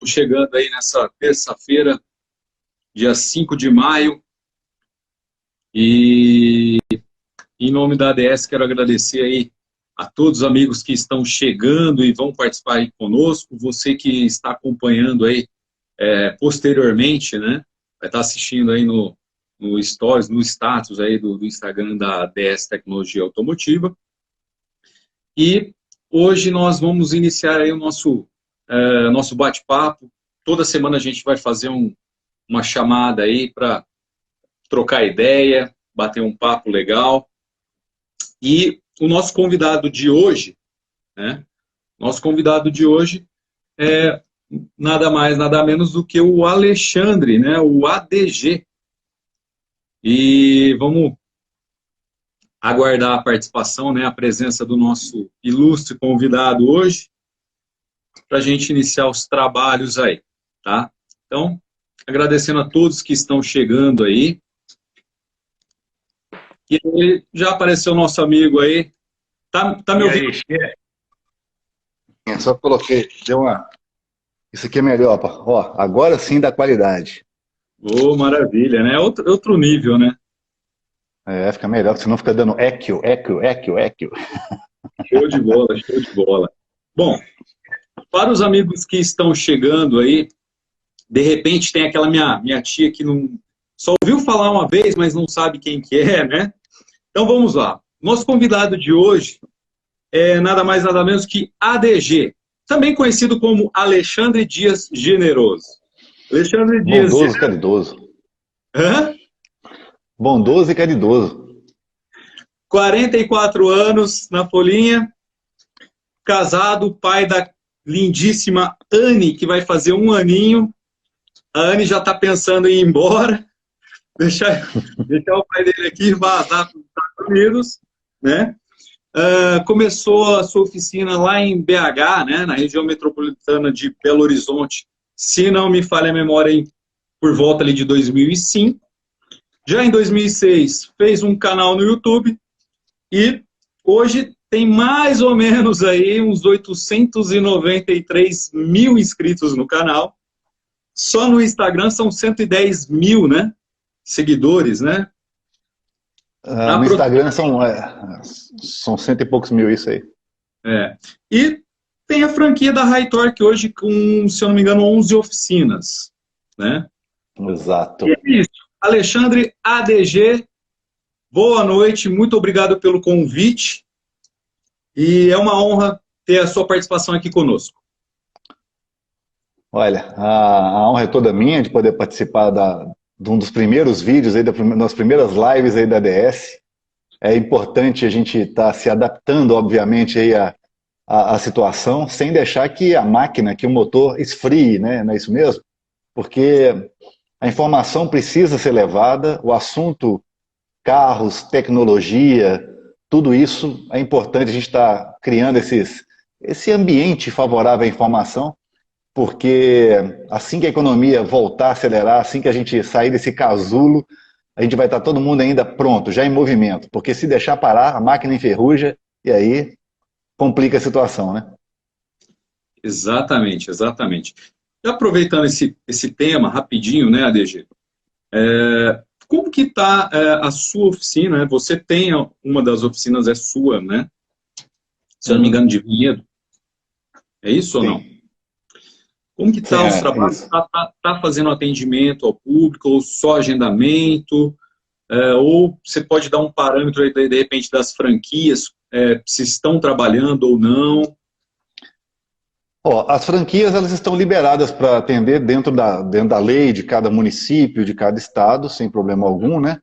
chegando aí nessa terça-feira, dia 5 de maio, e em nome da ADS quero agradecer aí a todos os amigos que estão chegando e vão participar aí conosco, você que está acompanhando aí posteriormente, né, vai estar assistindo aí no Stories, no status aí do Instagram da ADS Tecnologia Automotiva, e hoje nós vamos iniciar aí o nosso bate-papo. Toda semana a gente vai fazer uma chamada aí para trocar ideia, bater um papo legal. E o nosso convidado de hoje, né? Nosso convidado de hoje é nada mais, nada menos do que o Alexandre, né? O ADG. E vamos aguardar a participação, né? A presença do nosso ilustre convidado hoje, para a gente iniciar os trabalhos aí, tá? Então, agradecendo a todos que estão chegando aí. E já apareceu o nosso amigo aí. Tá me ouvindo? Só coloquei, Isso aqui é melhor, pá. Ó, agora sim dá qualidade. Oh, maravilha, né? Outro nível, né? Fica melhor, senão fica dando eco. Show de bola, show de bola. Bom, para os amigos que estão chegando aí, de repente tem aquela minha tia que não só ouviu falar uma vez, mas não sabe quem que é, né? Então vamos lá. Nosso convidado de hoje é nada mais nada menos que ADG, também conhecido como Alexandre Dias Generoso. Alexandre Dias. Bondoso e caridoso. Hã? Bondoso e caridoso. 44 anos na folhinha, casado, pai da lindíssima Anne, que vai fazer 1 aninho. A Anne já está pensando em ir embora, deixar o pai dele aqui vazar para os Estados Unidos, né? Começou a sua oficina lá em BH, né, na região metropolitana de Belo Horizonte, se não me falha a memória, por volta ali de 2005. Já em 2006, fez um canal no YouTube e hoje tem mais ou menos aí uns 893 mil inscritos no canal. Só no Instagram são 110 mil, né, seguidores, né? No Instagram são 100 e poucos mil isso aí. E tem a franquia da High Torque hoje com, se eu não me engano, 11 oficinas, né? Exato. E é isso. Alexandre ADG, boa noite, muito obrigado pelo convite e é uma honra ter a sua participação aqui conosco. Olha, a honra é toda minha de poder participar de um dos primeiros vídeos, aí, das primeiras lives aí da ADS. É importante a gente estar se adaptando, obviamente, aí a situação, sem deixar que a máquina, que o motor esfrie, né? Não é isso mesmo? Porque a informação precisa ser levada, o assunto carros, tecnologia, tudo isso é importante a gente estar criando esse ambiente favorável à informação, porque assim que a economia voltar a acelerar, assim que a gente sair desse casulo, a gente vai estar todo mundo ainda pronto, já em movimento, porque se deixar parar, a máquina enferruja e aí complica a situação, né? Exatamente, exatamente. E aproveitando esse tema rapidinho, né, ADG? Como que está a sua oficina? Né? Você tem uma das oficinas, é sua, né? Se eu não me engano, de Vinhedo. É isso Sim. Ou não? Como que está os trabalhos? Está fazendo atendimento ao público, ou só agendamento? Ou você pode dar um parâmetro aí, de repente, das franquias, se estão trabalhando ou não? As franquias elas estão liberadas para atender dentro da lei de cada município, de cada estado, sem problema algum, né?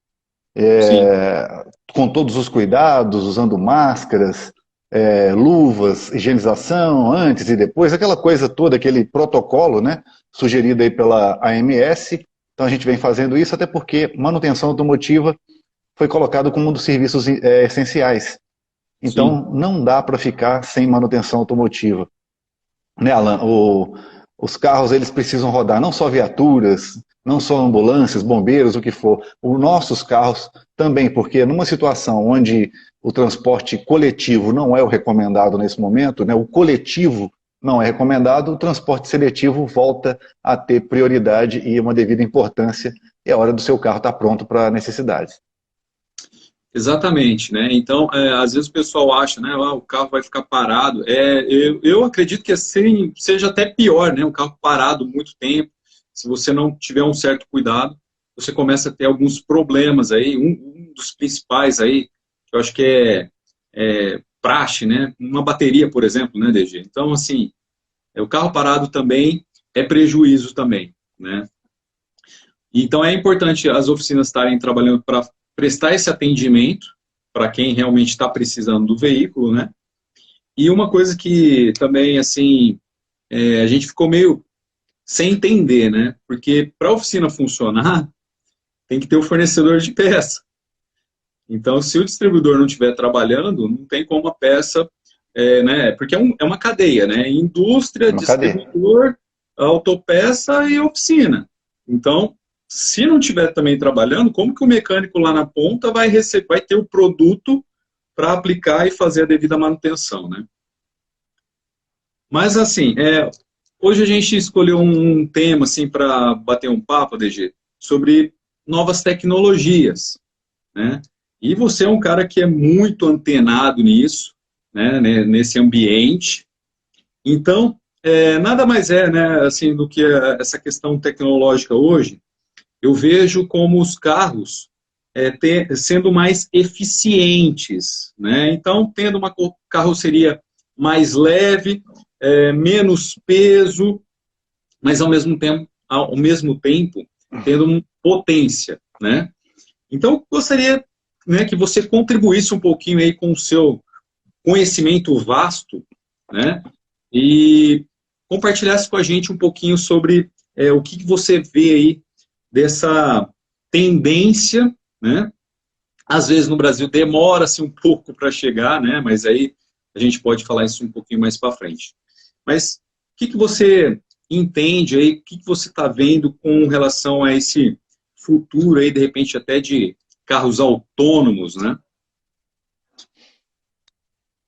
Com todos os cuidados, usando máscaras, luvas, higienização antes e depois, aquela coisa toda, aquele protocolo, né, sugerido aí pela AMS. Então a gente vem fazendo isso até porque manutenção automotiva foi colocado como um dos serviços essenciais. Então não dá para ficar sem manutenção automotiva. Né, Alan? Os carros eles precisam rodar, não só viaturas, não só ambulâncias, bombeiros, o que for. Os nossos carros também, porque numa situação onde o transporte coletivo não é o recomendado nesse momento, né, o coletivo não é recomendado, o transporte seletivo volta a ter prioridade e uma devida importância, e é hora do seu carro estar pronto para necessidades. Exatamente, né? Então, às vezes o pessoal acha, né, o carro vai ficar parado. Eu acredito que assim, seja até pior, né? Um carro parado muito tempo, se você não tiver um certo cuidado, você começa a ter alguns problemas aí. Um dos principais aí, que eu acho que é praxe, né? Uma bateria, por exemplo, né, DG? Então, assim, o carro parado também é prejuízo também, né? Então, é importante as oficinas estarem trabalhando para prestar esse atendimento para quem realmente está precisando do veículo, né? E uma coisa que também, assim, a gente ficou meio sem entender, né? Porque para a oficina funcionar, tem que ter o fornecedor de peça. Então, se o distribuidor não estiver trabalhando, não tem como a peça, né? Porque é uma cadeia, né? Indústria, Uma cadeia. distribuidor, autopeça e oficina. Então, se não estiver também trabalhando, como que o mecânico lá na ponta vai ter o produto para aplicar e fazer a devida manutenção, né? Mas assim, hoje a gente escolheu um tema assim para bater um papo, DG, sobre novas tecnologias, né? E você é um cara que é muito antenado nisso, né? Nesse ambiente. Então, nada mais né, assim, do que essa questão tecnológica hoje. Eu vejo como os carros sendo mais eficientes, né? Então, tendo uma carroceria mais leve, menos peso, mas ao mesmo tempo tendo potência, né? Então, eu gostaria, né, que você contribuísse um pouquinho aí com o seu conhecimento vasto, né? E compartilhasse com a gente um pouquinho sobre o que você vê aí dessa tendência, né? Às vezes no Brasil demora-se um pouco para chegar, né? Mas aí a gente pode falar isso um pouquinho mais para frente. Mas o que você entende aí, o que você está vendo com relação a esse futuro aí, de repente até de carros autônomos, né?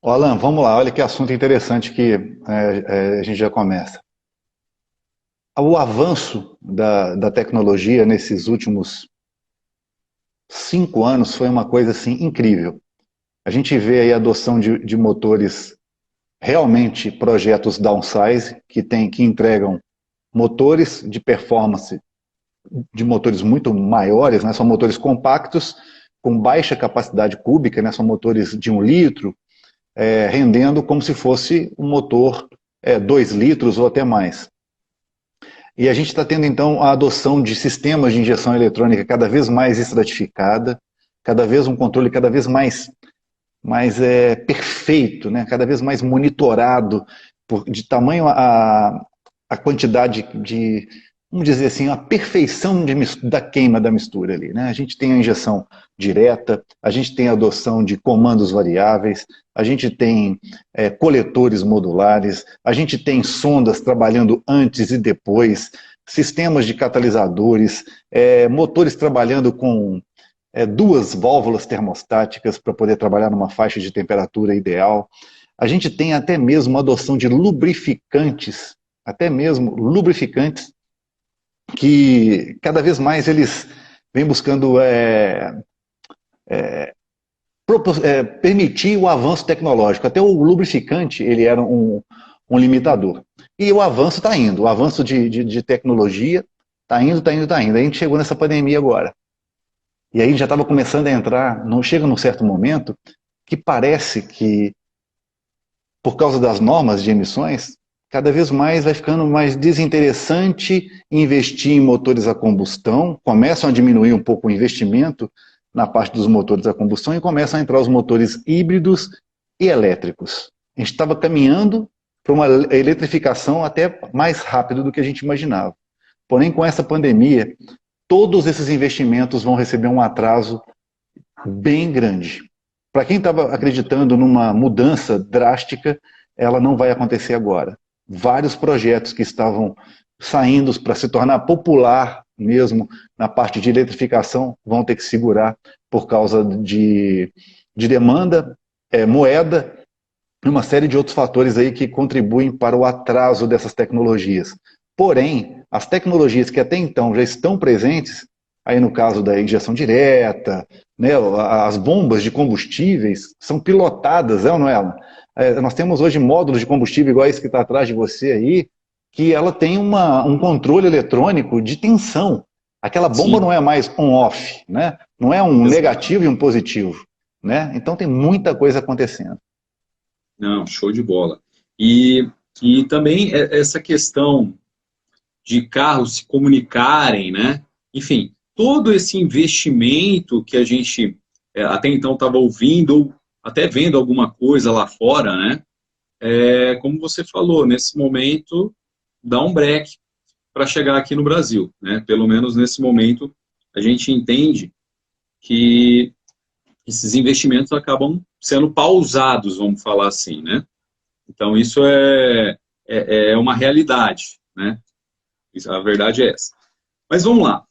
Ô, Alan, vamos lá, olha que assunto interessante que a gente já começa. O avanço da tecnologia nesses últimos 5 anos foi uma coisa assim incrível. A gente vê aí a adoção de motores, realmente projetos downsize, que entregam motores de performance de motores muito maiores, né? São motores compactos, com baixa capacidade cúbica, né? São motores de 1 litro, rendendo como se fosse um motor 2 litros ou até mais. E a gente está tendo, então, a adoção de sistemas de injeção eletrônica cada vez mais estratificada, cada vez um controle cada vez mais perfeito, né? Cada vez mais monitorado, de tamanho a quantidade de, vamos dizer assim, a perfeição da queima da mistura ali, né? A gente tem a injeção direta, a gente tem a adoção de comandos variáveis, a gente tem coletores modulares, a gente tem sondas trabalhando antes e depois, sistemas de catalisadores, motores trabalhando com 2 válvulas termostáticas para poder trabalhar numa faixa de temperatura ideal. A gente tem até mesmo a adoção de lubrificantes, que cada vez mais eles vêm buscando permitir o avanço tecnológico. Até o lubrificante ele era um limitador. E o avanço está indo, o avanço de tecnologia está indo, está indo, está indo. A gente chegou nessa pandemia agora. E aí já estava começando a entrar, chega num certo momento, que parece que, por causa das normas de emissões, cada vez mais vai ficando mais desinteressante investir em motores a combustão, começam a diminuir um pouco o investimento na parte dos motores a combustão e começam a entrar os motores híbridos e elétricos. A gente estava caminhando para uma eletrificação até mais rápido do que a gente imaginava. Porém, com essa pandemia, todos esses investimentos vão receber um atraso bem grande. Para quem estava acreditando numa mudança drástica, ela não vai acontecer agora. Vários projetos que estavam saindo para se tornar popular mesmo na parte de eletrificação vão ter que segurar por causa de demanda, moeda uma série de outros fatores aí que contribuem para o atraso dessas tecnologias. Porém, as tecnologias que até então já estão presentes, aí no caso da injeção direta, né, as bombas de combustíveis são pilotadas, é ou não é, Alan? Nós temos hoje módulos de combustível igual esse que está atrás de você aí, que ela tem um controle eletrônico de tensão. Aquela bomba Sim, não é mais on-off, né? Não é um exato. negativo e um positivo, né? Então tem muita coisa acontecendo. Não, show de bola. E, e também essa questão de carros se comunicarem, né? Enfim, todo esse investimento que a gente até então estava ouvindo, ou até vendo alguma coisa lá fora, né? Como você falou, nesse momento dá um break para chegar aqui no Brasil, né? Pelo menos nesse momento a gente entende que esses investimentos acabam sendo pausados, vamos falar assim, né? Então isso é uma realidade, né? A verdade é essa. Mas vamos lá.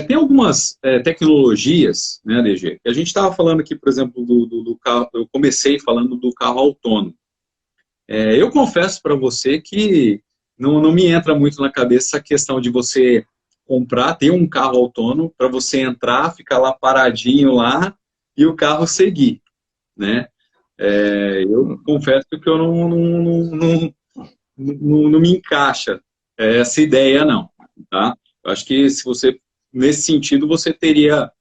Tem algumas tecnologias, né, DG, que a gente estava falando aqui, por exemplo, do carro, eu comecei falando do carro autônomo. Eu confesso para você que não me entra muito na cabeça essa questão de você comprar, ter um carro autônomo para você entrar, ficar lá paradinho lá e o carro seguir, né? Eu confesso que eu não me encaixa essa ideia, não, tá? Eu acho que se você, nesse sentido, você teria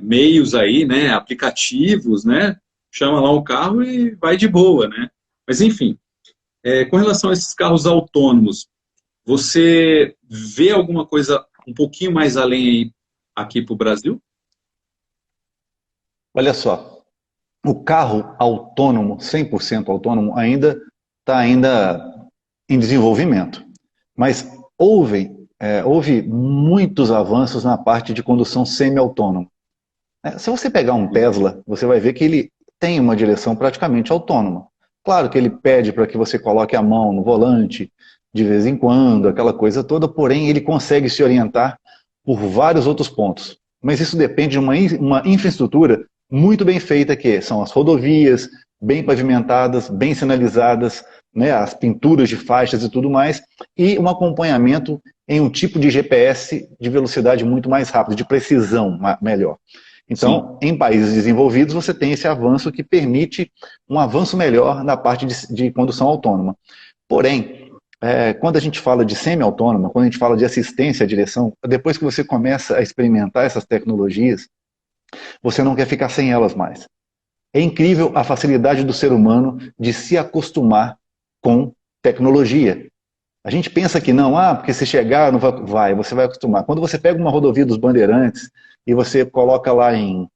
meios aí, né, aplicativos, né, chama lá o carro e vai de boa, né? Mas, enfim, com relação a esses carros autônomos, você vê alguma coisa um pouquinho mais além aí, aqui para o Brasil? Olha só, o carro autônomo, 100% autônomo, ainda está em desenvolvimento. Mas houve muitos avanços na parte de condução semi-autônoma. Se você pegar um Tesla, você vai ver que ele tem uma direção praticamente autônoma. Claro que ele pede para que você coloque a mão no volante de vez em quando, aquela coisa toda, porém ele consegue se orientar por vários outros pontos. Mas isso depende de uma infraestrutura muito bem feita, que são as rodovias, bem pavimentadas, bem sinalizadas, né, as pinturas de faixas e tudo mais, e um acompanhamento em um tipo de GPS de velocidade muito mais rápida, de precisão melhor. Sim, Então, em países desenvolvidos, você tem esse avanço que permite um avanço melhor na parte de condução autônoma. Porém, quando a gente fala de semi-autônoma, quando a gente fala de assistência à direção, depois que você começa a experimentar essas tecnologias, você não quer ficar sem elas mais. É incrível a facilidade do ser humano de se acostumar com tecnologia. A gente pensa que não, porque se chegar, não você vai acostumar. Quando você pega uma rodovia dos Bandeirantes e você coloca lá em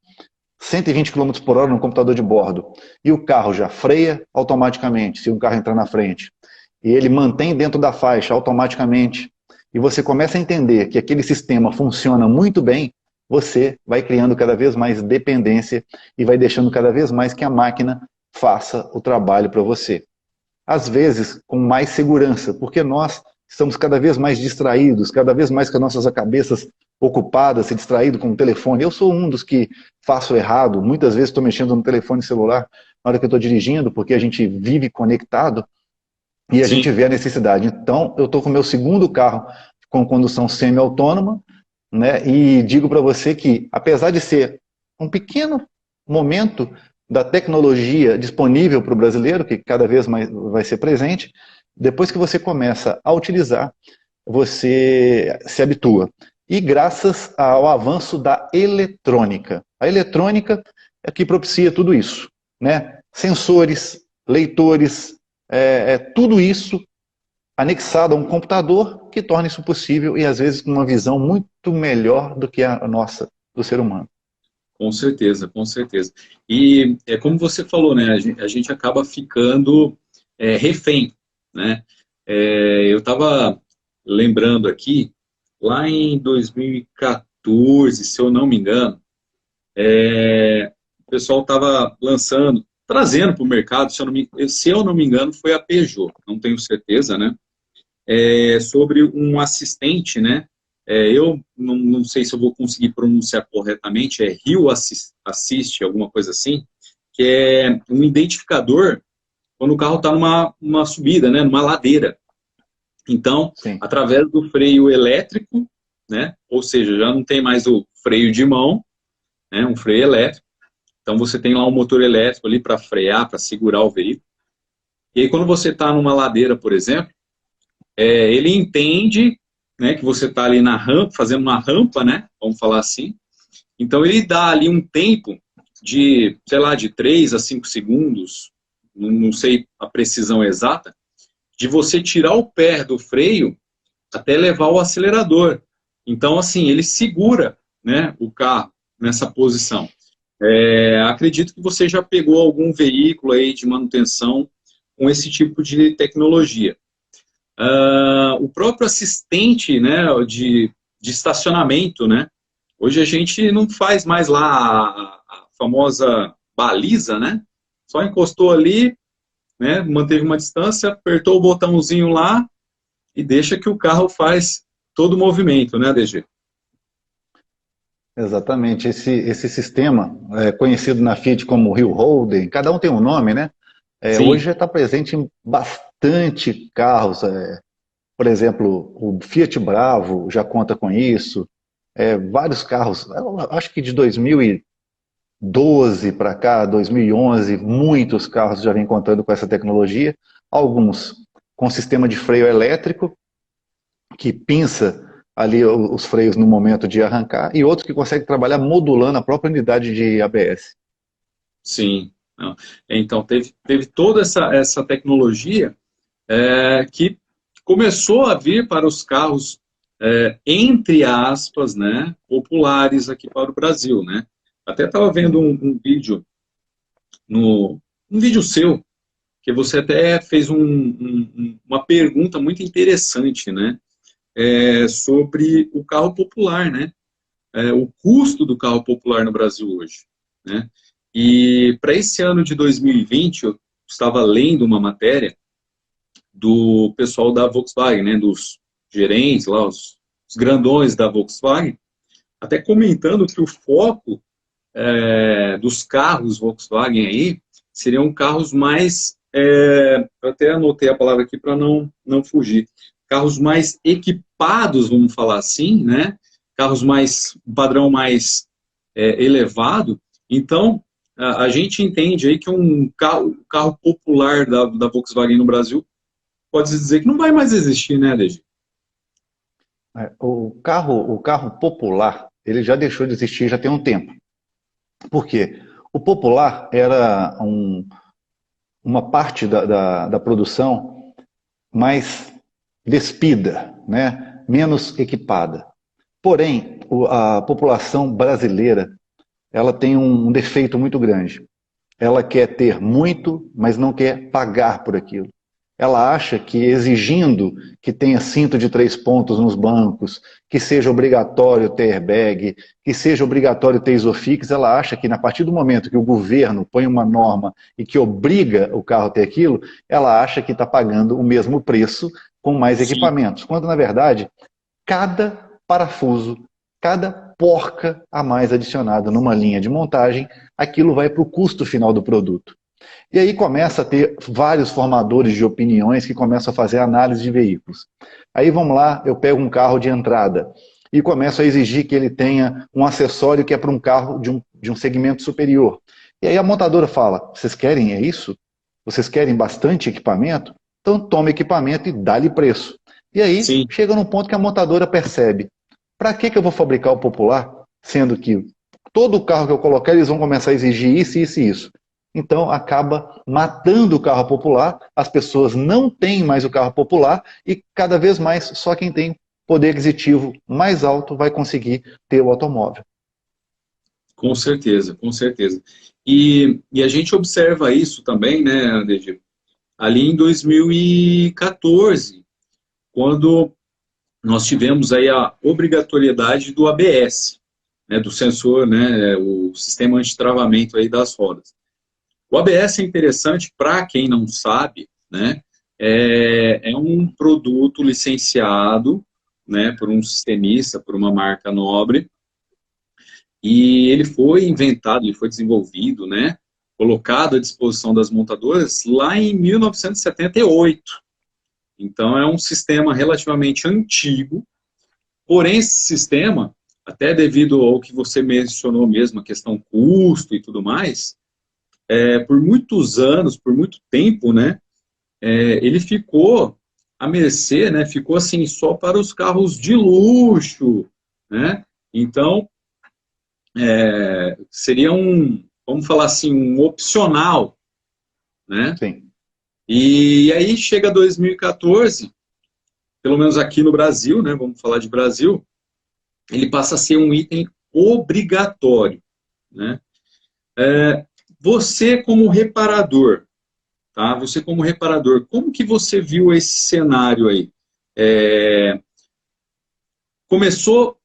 120 km por hora no computador de bordo, e o carro já freia automaticamente, se um carro entrar na frente, e ele mantém dentro da faixa automaticamente, e você começa a entender que aquele sistema funciona muito bem, você vai criando cada vez mais dependência e vai deixando cada vez mais que a máquina faça o trabalho para você. Às vezes com mais segurança, porque nós estamos cada vez mais distraídos, cada vez mais com as nossas cabeças ocupadas, e distraídos com o telefone. Eu sou um dos que faço errado, muitas vezes estou mexendo no telefone celular na hora que eu estou dirigindo, porque a gente vive conectado e a sim. gente vê a necessidade. Então, eu estou com o meu segundo carro com condução semi-autônoma, né? E digo para você que, apesar de ser um pequeno momento da tecnologia disponível para o brasileiro, que cada vez mais vai ser presente, depois que você começa a utilizar, você se habitua. E graças ao avanço da eletrônica. A eletrônica é que propicia tudo isso, né? Sensores, leitores, tudo isso anexado a um computador que torna isso possível e às vezes com uma visão muito melhor do que a nossa, do ser humano. Com certeza, com certeza. E é como você falou, né? A gente acaba ficando refém, né? Eu estava lembrando aqui, lá em 2014, se eu não me engano, o pessoal estava lançando, trazendo para o mercado, se eu não me engano, foi a Peugeot, não tenho certeza, né? Sobre um assistente, né? Eu não sei se eu vou conseguir pronunciar corretamente, Rio Assist, alguma coisa assim, que é um identificador quando o carro está numa subida, né, numa ladeira. Então, Sim. através do freio elétrico, né, ou seja, já não tem mais o freio de mão, né, um freio elétrico. Então, você tem lá um motor elétrico ali para frear, para segurar o veículo. E aí, quando você está numa ladeira, por exemplo, ele entende, né, que você está ali na rampa, fazendo uma rampa, né, vamos falar assim. Então, ele dá ali um tempo de, sei lá, de 3 a 5 segundos, não sei a precisão exata, de você tirar o pé do freio até levar o acelerador. Então, assim, ele segura, né, o carro nessa posição. Acredito que você já pegou algum veículo aí de manutenção com esse tipo de tecnologia. O próprio assistente, né, de estacionamento, né, hoje a gente não faz mais lá a famosa baliza, né, só encostou ali, né, manteve uma distância, apertou o botãozinho lá e deixa que o carro faz todo o movimento, né, DG? Exatamente. Esse sistema, conhecido na Fiat como Hill Holden, cada um tem um nome, né? Hoje Sim, já está presente em bastante carros. Por exemplo, o Fiat Bravo já conta com isso. Vários carros, eu acho que de 2012 para cá, 2011, muitos carros já vêm contando com essa tecnologia. Alguns com sistema de freio elétrico, que pinça ali os freios no momento de arrancar, e outros que conseguem trabalhar modulando a própria unidade de ABS. sim. Não. Então, teve toda essa tecnologia que começou a vir para os carros, entre aspas, né, populares aqui para o Brasil, né? Até estava vendo um vídeo, um vídeo seu, que você até fez uma pergunta muito interessante, né? Sobre o carro popular, né? O custo do carro popular no Brasil hoje, né? E para esse ano de 2020, eu estava lendo uma matéria do pessoal da Volkswagen, né, dos gerentes lá, os grandões da Volkswagen, até comentando que o foco dos carros Volkswagen aí seriam carros mais, eu até anotei a palavra aqui para não fugir, carros mais equipados, vamos falar assim, né? Carros mais, um padrão mais elevado. Então, a gente entende aí que um carro popular da Volkswagen no Brasil pode-se dizer que não vai mais existir, né, Degi? O carro popular, ele já deixou de existir já tem um tempo. Por quê? O popular era uma parte da produção mais despida, né? Menos equipada. Porém, a população brasileira, ela tem um defeito muito grande. Ela quer ter muito, mas não quer pagar por aquilo. Ela acha que exigindo que tenha cinto de 3 pontos nos bancos, que seja obrigatório ter airbag, que seja obrigatório ter Isofix, ela acha que a partir do momento que o governo põe uma norma e que obriga o carro a ter aquilo, ela acha que está pagando o mesmo preço com mais Sim, equipamentos. Quando, na verdade, cada parafuso, cada porca a mais adicionada numa linha de montagem, aquilo vai para o custo final do produto. E aí começa a ter vários formadores de opiniões que começam a fazer análise de veículos. Aí vamos lá, eu pego um carro de entrada e começo a exigir que ele tenha um acessório que é para um carro de um segmento superior. E aí a montadora fala, vocês querem isso? Vocês querem bastante equipamento? Então toma equipamento e dá-lhe preço. E aí sim, chega num ponto que a montadora percebe, para que eu vou fabricar o popular, sendo que todo carro que eu colocar eles vão começar a exigir isso, isso e isso. Então acaba matando o carro popular, as pessoas não têm mais o carro popular e cada vez mais só quem tem poder aquisitivo mais alto vai conseguir ter o automóvel. com certeza, com certeza. E a gente observa isso também, né, Degi? Ali em 2014, quando nós tivemos aí a obrigatoriedade do ABS, né, do sensor, né, o sistema antitravamento aí das rodas. O ABS é interessante para quem não sabe, né, é um produto licenciado, né, por um sistemista, por uma marca nobre, e ele foi inventado, ele foi desenvolvido, né, colocado à disposição das montadoras lá em 1978. Então, é um sistema relativamente antigo, porém, esse sistema, até devido ao que você mencionou mesmo, a questão custo e tudo mais, por muitos anos, por muito tempo, né, ele ficou à mercê, né, ficou assim, só para os carros de luxo, né, então, seria vamos falar assim, um opcional, né, Sim. e aí chega 2014, pelo menos aqui no Brasil, né, vamos falar de Brasil, ele passa a ser um item obrigatório, né, você como reparador, tá, você como reparador, como que você viu esse cenário aí? Começou,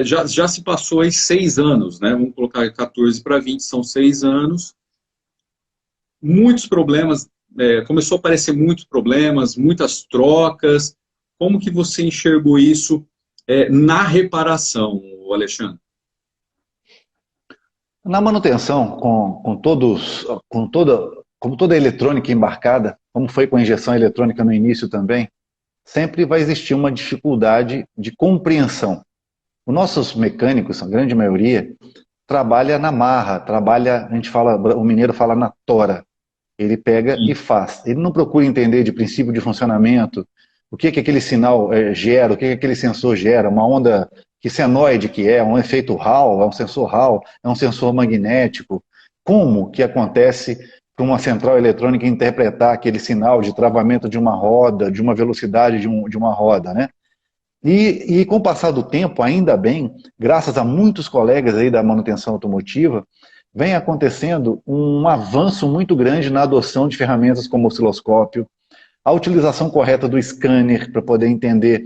já se passou aí 6 anos, né? Vamos colocar 14 para 20, são 6 anos. Muitos problemas, começou a aparecer muitos problemas, muitas trocas. Como que você enxergou isso na reparação, Alexandre? Na manutenção, como toda a eletrônica embarcada, como foi com a injeção eletrônica no início também, sempre vai existir uma dificuldade de compreensão. Os nossos mecânicos, a grande maioria, trabalha na marra, a gente fala, o mineiro fala na tora. Ele pega e Sim, faz. Ele não procura entender de princípio de funcionamento, o que aquele sinal gera, o que aquele sensor gera, uma onda, que senoide que é, um efeito Hall, é um sensor Hall, é um sensor magnético. Como que acontece para uma central eletrônica interpretar aquele sinal de travamento de uma roda, de uma velocidade de uma roda, né? E com o passar do tempo, ainda bem, graças a muitos colegas aí da manutenção automotiva, vem acontecendo um avanço muito grande na adoção de ferramentas como osciloscópio, a utilização correta do scanner para poder entender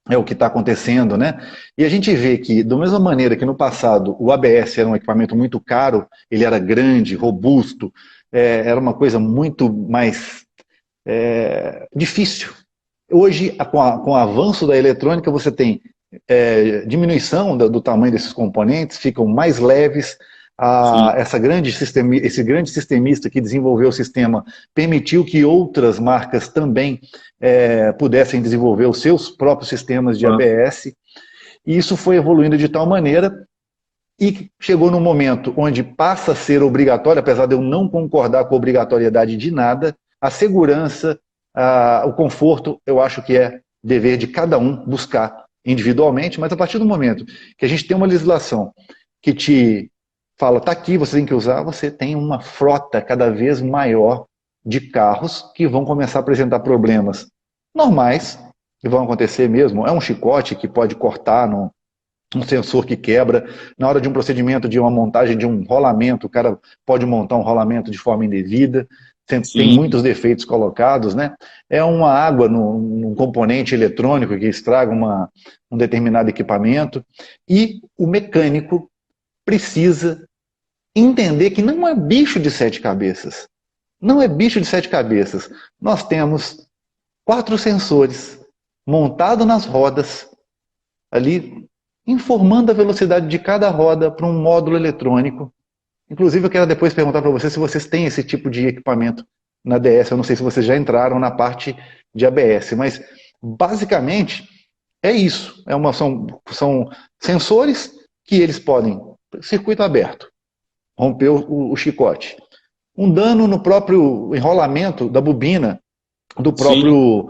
o que está acontecendo, né? E a gente vê que, da mesma maneira que no passado o ABS era um equipamento muito caro, ele era grande, robusto, era uma coisa muito mais difícil. Hoje, com o avanço da eletrônica, você tem diminuição do tamanho desses componentes, ficam mais leves. sim, Esse grande sistemista que desenvolveu o sistema permitiu que outras marcas também pudessem desenvolver os seus próprios sistemas de claro. ABS. E isso foi evoluindo de tal maneira e chegou no momento onde passa a ser obrigatório, apesar de eu não concordar com a obrigatoriedade de nada, a segurança, o conforto, eu acho que é dever de cada um buscar individualmente, mas a partir do momento que a gente tem uma legislação que te fala, tá aqui, você tem que usar, você tem uma frota cada vez maior de carros que vão começar a apresentar problemas normais, que vão acontecer mesmo, é um chicote que pode cortar um sensor que quebra, na hora de um procedimento de uma montagem de um rolamento, o cara pode montar um rolamento de forma indevida, tem Sim, muitos defeitos colocados, né? É uma água num componente eletrônico que estraga um determinado equipamento, e o mecânico precisa entender que não é bicho de 7 cabeças. Não é bicho de 7 cabeças. Nós temos 4 sensores montados nas rodas, ali informando a velocidade de cada roda para um módulo eletrônico. Inclusive, eu quero depois perguntar para vocês se vocês têm esse tipo de equipamento na DS. Eu não sei se vocês já entraram na parte de ABS, mas basicamente é isso. São sensores que eles podem, circuito aberto, romper o chicote. Um dano no próprio enrolamento da bobina do sim. próprio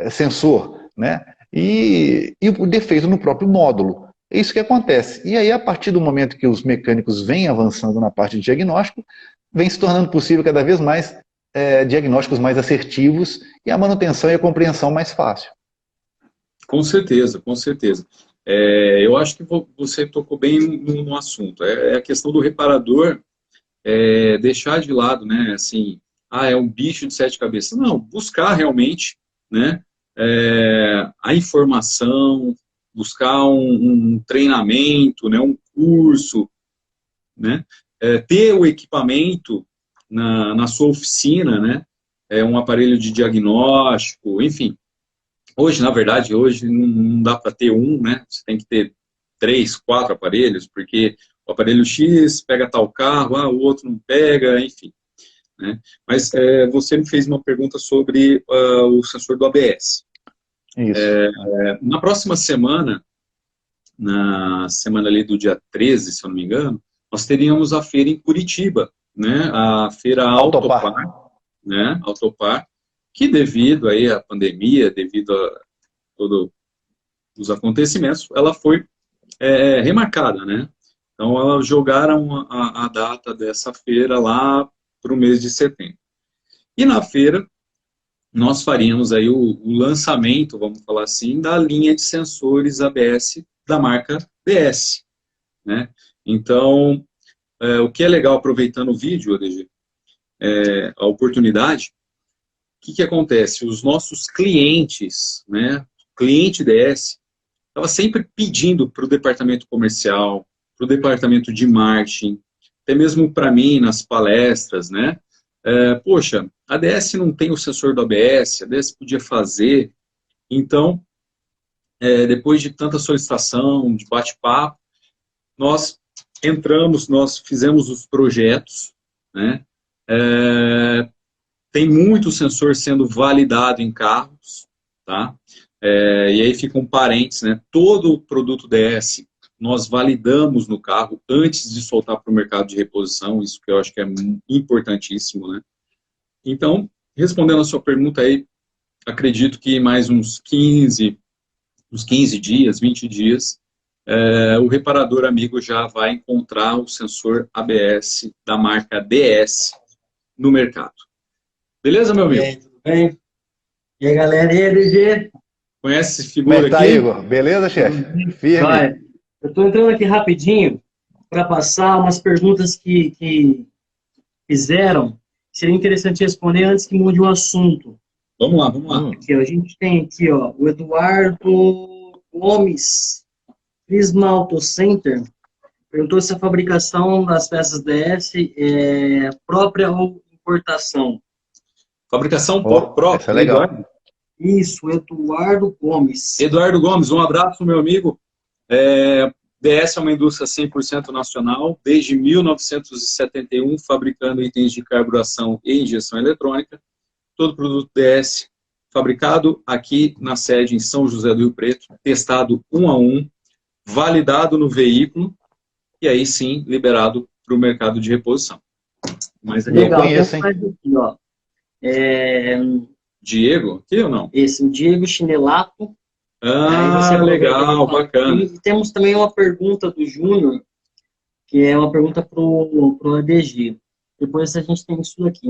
sensor, né? E o defeito no próprio módulo. É isso que acontece. E aí, a partir do momento que os mecânicos vêm avançando na parte de diagnóstico, vem se tornando possível cada vez mais diagnósticos mais assertivos e a manutenção e a compreensão mais fácil. Com certeza, com certeza. Eu acho que você tocou bem no assunto. É a questão do reparador deixar de lado, né? Assim, é um bicho de 7 cabeças. Não, buscar realmente, né? A informação, buscar um treinamento, né? Um curso, né? Ter o equipamento na sua oficina, né? Um aparelho de diagnóstico, enfim. Hoje, na verdade, hoje não dá para ter um, né? Você tem que ter 3, 4 aparelhos, porque, o aparelho X pega tal carro, o outro não pega, enfim. Né? Mas você me fez uma pergunta sobre o sensor do ABS. Isso. Na próxima semana, na semana ali do dia 13, se eu não me engano, nós teríamos a feira em Curitiba, né? A feira Autopar, né? Autopar, que devido aí à pandemia, devido a todos os acontecimentos, ela foi remarcada, né? Então, elas jogaram a data dessa feira lá para o mês de setembro. E na feira, nós faríamos aí o lançamento, vamos falar assim, da linha de sensores ABS da marca DS, né? Então, o que é legal, aproveitando o vídeo, ADG, a oportunidade, o que acontece? Os nossos clientes, né, cliente DS, estava sempre pedindo para o departamento comercial, para o departamento de marketing, até mesmo para mim nas palestras, né? Poxa, a ADS não tem o sensor do ABS, a ADS podia fazer. Então, depois de tanta solicitação, de bate-papo, nós entramos, nós fizemos os projetos, né? Tem muito sensor sendo validado em carros, tá? E aí fica um parênteses, né? Todo o produto DS nós validamos no carro antes de soltar para o mercado de reposição, isso que eu acho que é importantíssimo, né? Então, respondendo a sua pergunta aí, acredito que mais uns 15 dias, 20 dias, o reparador amigo já vai encontrar o sensor ABS da marca DS no mercado. Beleza, meu amigo? E aí, tudo bem? E aí, galera, e aí, DG? Conhece esse Como é figura que tá, aqui? Igor? Beleza, chefe? Firme? Vai. Eu estou entrando aqui rapidinho para passar umas perguntas que fizeram. Seria interessante responder antes que mude o assunto. Vamos lá, vamos lá. Aqui, ó, a gente tem aqui, ó, o Eduardo Gomes, Prisma Auto Center, perguntou se a fabricação das peças DS é própria ou importação. Fabricação Ó, própria, essa é legal. Eduardo. Isso, Eduardo Gomes. Eduardo Gomes, um abraço, meu amigo. DS é uma indústria 100% nacional, desde 1971, fabricando itens de carburação e injeção eletrônica. Todo produto DS fabricado aqui na sede em São José do Rio Preto, testado 1 a 1, validado no veículo e aí sim liberado para o mercado de reposição. Mas aqui, Legal, conheço, hein? aqui, ó. Diego, aqui ou não? Esse, o Diego Chinelato. Legal, bacana. E temos também uma pergunta do Júnior, que é uma pergunta pro ADG. Depois a gente tem isso aqui,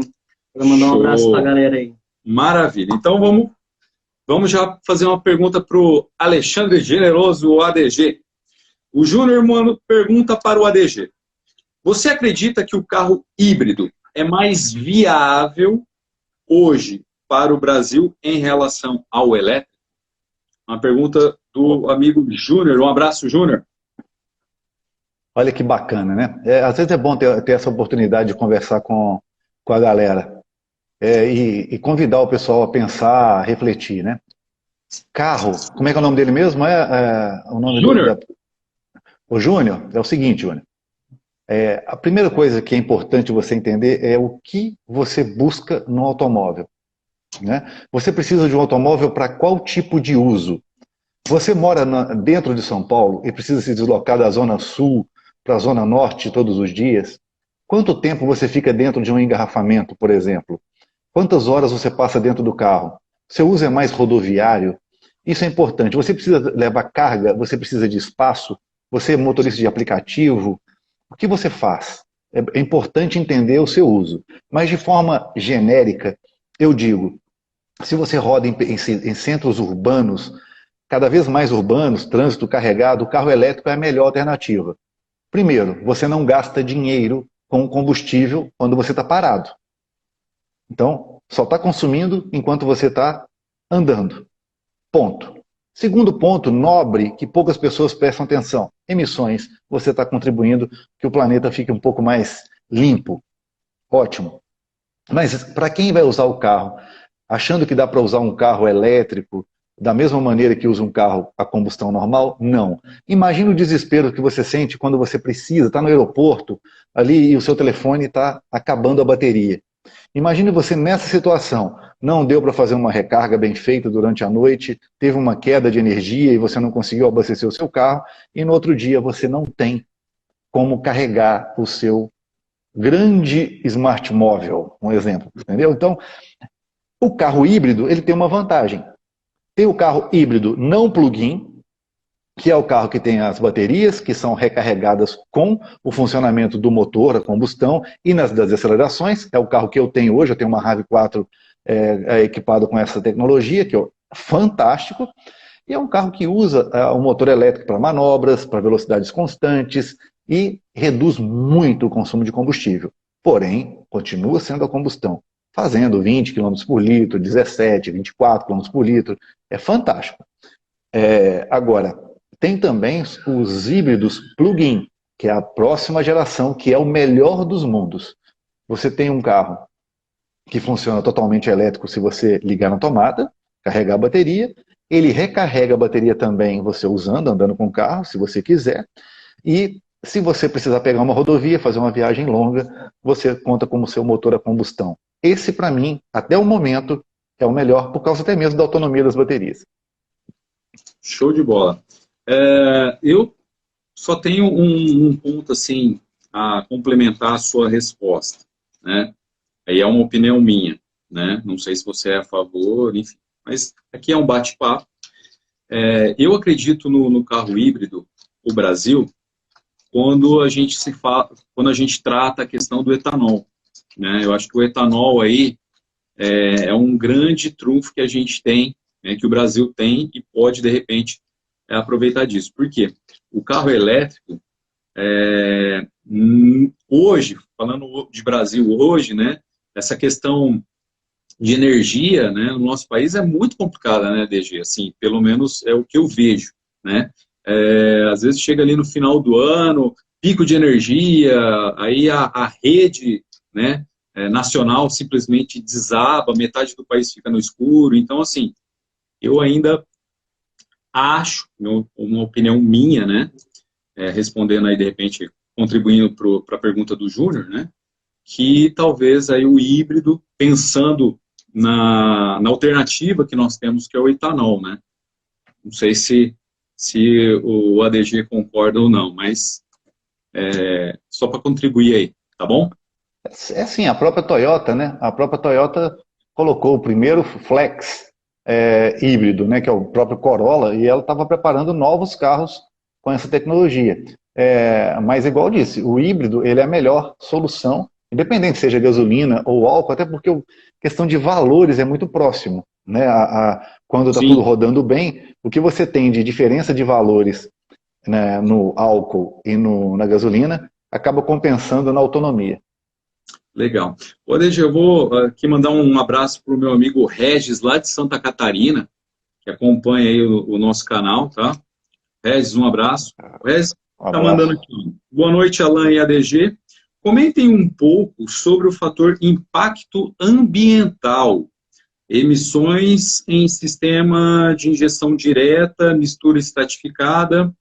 para mandar um abraço para a galera aí. Maravilha. Então vamos já fazer uma pergunta para o Alexandre Generoso, o ADG. O Júnior pergunta para o ADG. Você acredita que o carro híbrido é mais viável hoje para o Brasil em relação ao elétrico? Uma pergunta do amigo Júnior. Um abraço, Júnior. Olha que bacana, né? Às vezes é bom ter essa oportunidade de conversar com a galera e convidar o pessoal a pensar, a refletir, né? Carro, como é que é o nome dele mesmo? O nome Júnior. O Júnior, é o seguinte, Júnior. A primeira coisa que é importante você entender é o que você busca no automóvel, né? Você precisa de um automóvel para qual tipo de uso? Você mora dentro de São Paulo e precisa se deslocar da Zona Sul para a Zona Norte todos os dias? Quanto tempo você fica dentro de um engarrafamento, por exemplo? Quantas horas você passa dentro do carro? Seu uso é mais rodoviário? Isso é importante. Você precisa levar carga, você precisa de espaço, você é motorista de aplicativo. O que você faz? É importante entender o seu uso. Mas de forma genérica, eu digo, se você roda em centros urbanos, cada vez mais urbanos, trânsito carregado, o carro elétrico é a melhor alternativa. Primeiro, você não gasta dinheiro com combustível quando você está parado. Então, só está consumindo enquanto você está andando. Ponto. Segundo ponto, nobre, que poucas pessoas prestam atenção. Emissões. Você está contribuindo que o planeta fique um pouco mais limpo. Ótimo. Mas para quem vai usar o carro, achando que dá para usar um carro elétrico da mesma maneira que usa um carro a combustão normal? Não. Imagina o desespero que você sente quando você precisa, está no aeroporto, ali e o seu telefone está acabando a bateria. Imagine você nessa situação, não deu para fazer uma recarga bem feita durante a noite, teve uma queda de energia e você não conseguiu abastecer o seu carro, e no outro dia você não tem como carregar o seu grande smart móvel, um exemplo, entendeu? Então, o carro híbrido, ele tem uma vantagem. Tem o carro híbrido não plug-in, que é o carro que tem as baterias, que são recarregadas com o funcionamento do motor, a combustão, e nas desacelerações. É o carro que eu tenho hoje, eu tenho uma RAV4 equipado com essa tecnologia, que é fantástico, e é um carro que usa o motor elétrico para manobras, para velocidades constantes, e reduz muito o consumo de combustível. Porém, continua sendo a combustão, fazendo 20 km por litro, 17, 24 km por litro, é fantástico. Agora, tem também os híbridos plug-in, que é a próxima geração, que é o melhor dos mundos. Você tem um carro que funciona totalmente elétrico se você ligar na tomada, carregar a bateria, ele recarrega a bateria também você usando, andando com o carro, se você quiser, e se você precisar pegar uma rodovia, fazer uma viagem longa, você conta como seu motor a combustão. Esse, para mim, até o momento, é o melhor, por causa até mesmo da autonomia das baterias. Show de bola. Eu só tenho um ponto assim a complementar a sua resposta, né? Aí é uma opinião minha, né? Não sei se você é a favor, enfim. Mas aqui é um bate-papo. Eu acredito no carro híbrido, o Brasil, quando a gente trata a questão do etanol, né? Eu acho que o etanol aí é um grande trunfo que a gente tem, né, que o Brasil tem e pode, de repente, aproveitar disso. Por quê? O carro elétrico, hoje, falando de Brasil hoje, né, essa questão de energia, né, no nosso país é muito complicada, né, DG? Assim, pelo menos é o que eu vejo, né? Às vezes chega ali no final do ano, pico de energia, aí a rede, né, nacional simplesmente desaba, metade do país fica no escuro. Então, assim, eu ainda acho, uma opinião minha, né, respondendo aí, de repente, contribuindo para a pergunta do Júnior, né, que talvez aí o híbrido, pensando na alternativa que nós temos, que é o etanol, né. Não sei se o ADG concorda ou não, mas só para contribuir aí, tá bom? Sim, a própria Toyota, né? A própria Toyota colocou o primeiro Flex híbrido, né? Que é o próprio Corolla, e ela estava preparando novos carros com essa tecnologia. Mas, igual eu disse, o híbrido ele é a melhor solução, independente seja gasolina ou álcool, até porque a questão de valores é muito próximo, né? Quando está tudo rodando bem, o que você tem de diferença de valores, né, no álcool e na gasolina acaba compensando na autonomia. Legal. ADG, eu vou aqui mandar um abraço para o meu amigo Regis, lá de Santa Catarina, que acompanha aí o nosso canal, tá? Regis, um abraço. O Regis está mandando aqui. Boa noite, Alan e ADG. Comentem um pouco sobre o fator impacto ambiental. Emissões em sistema de injeção direta, mistura estratificada,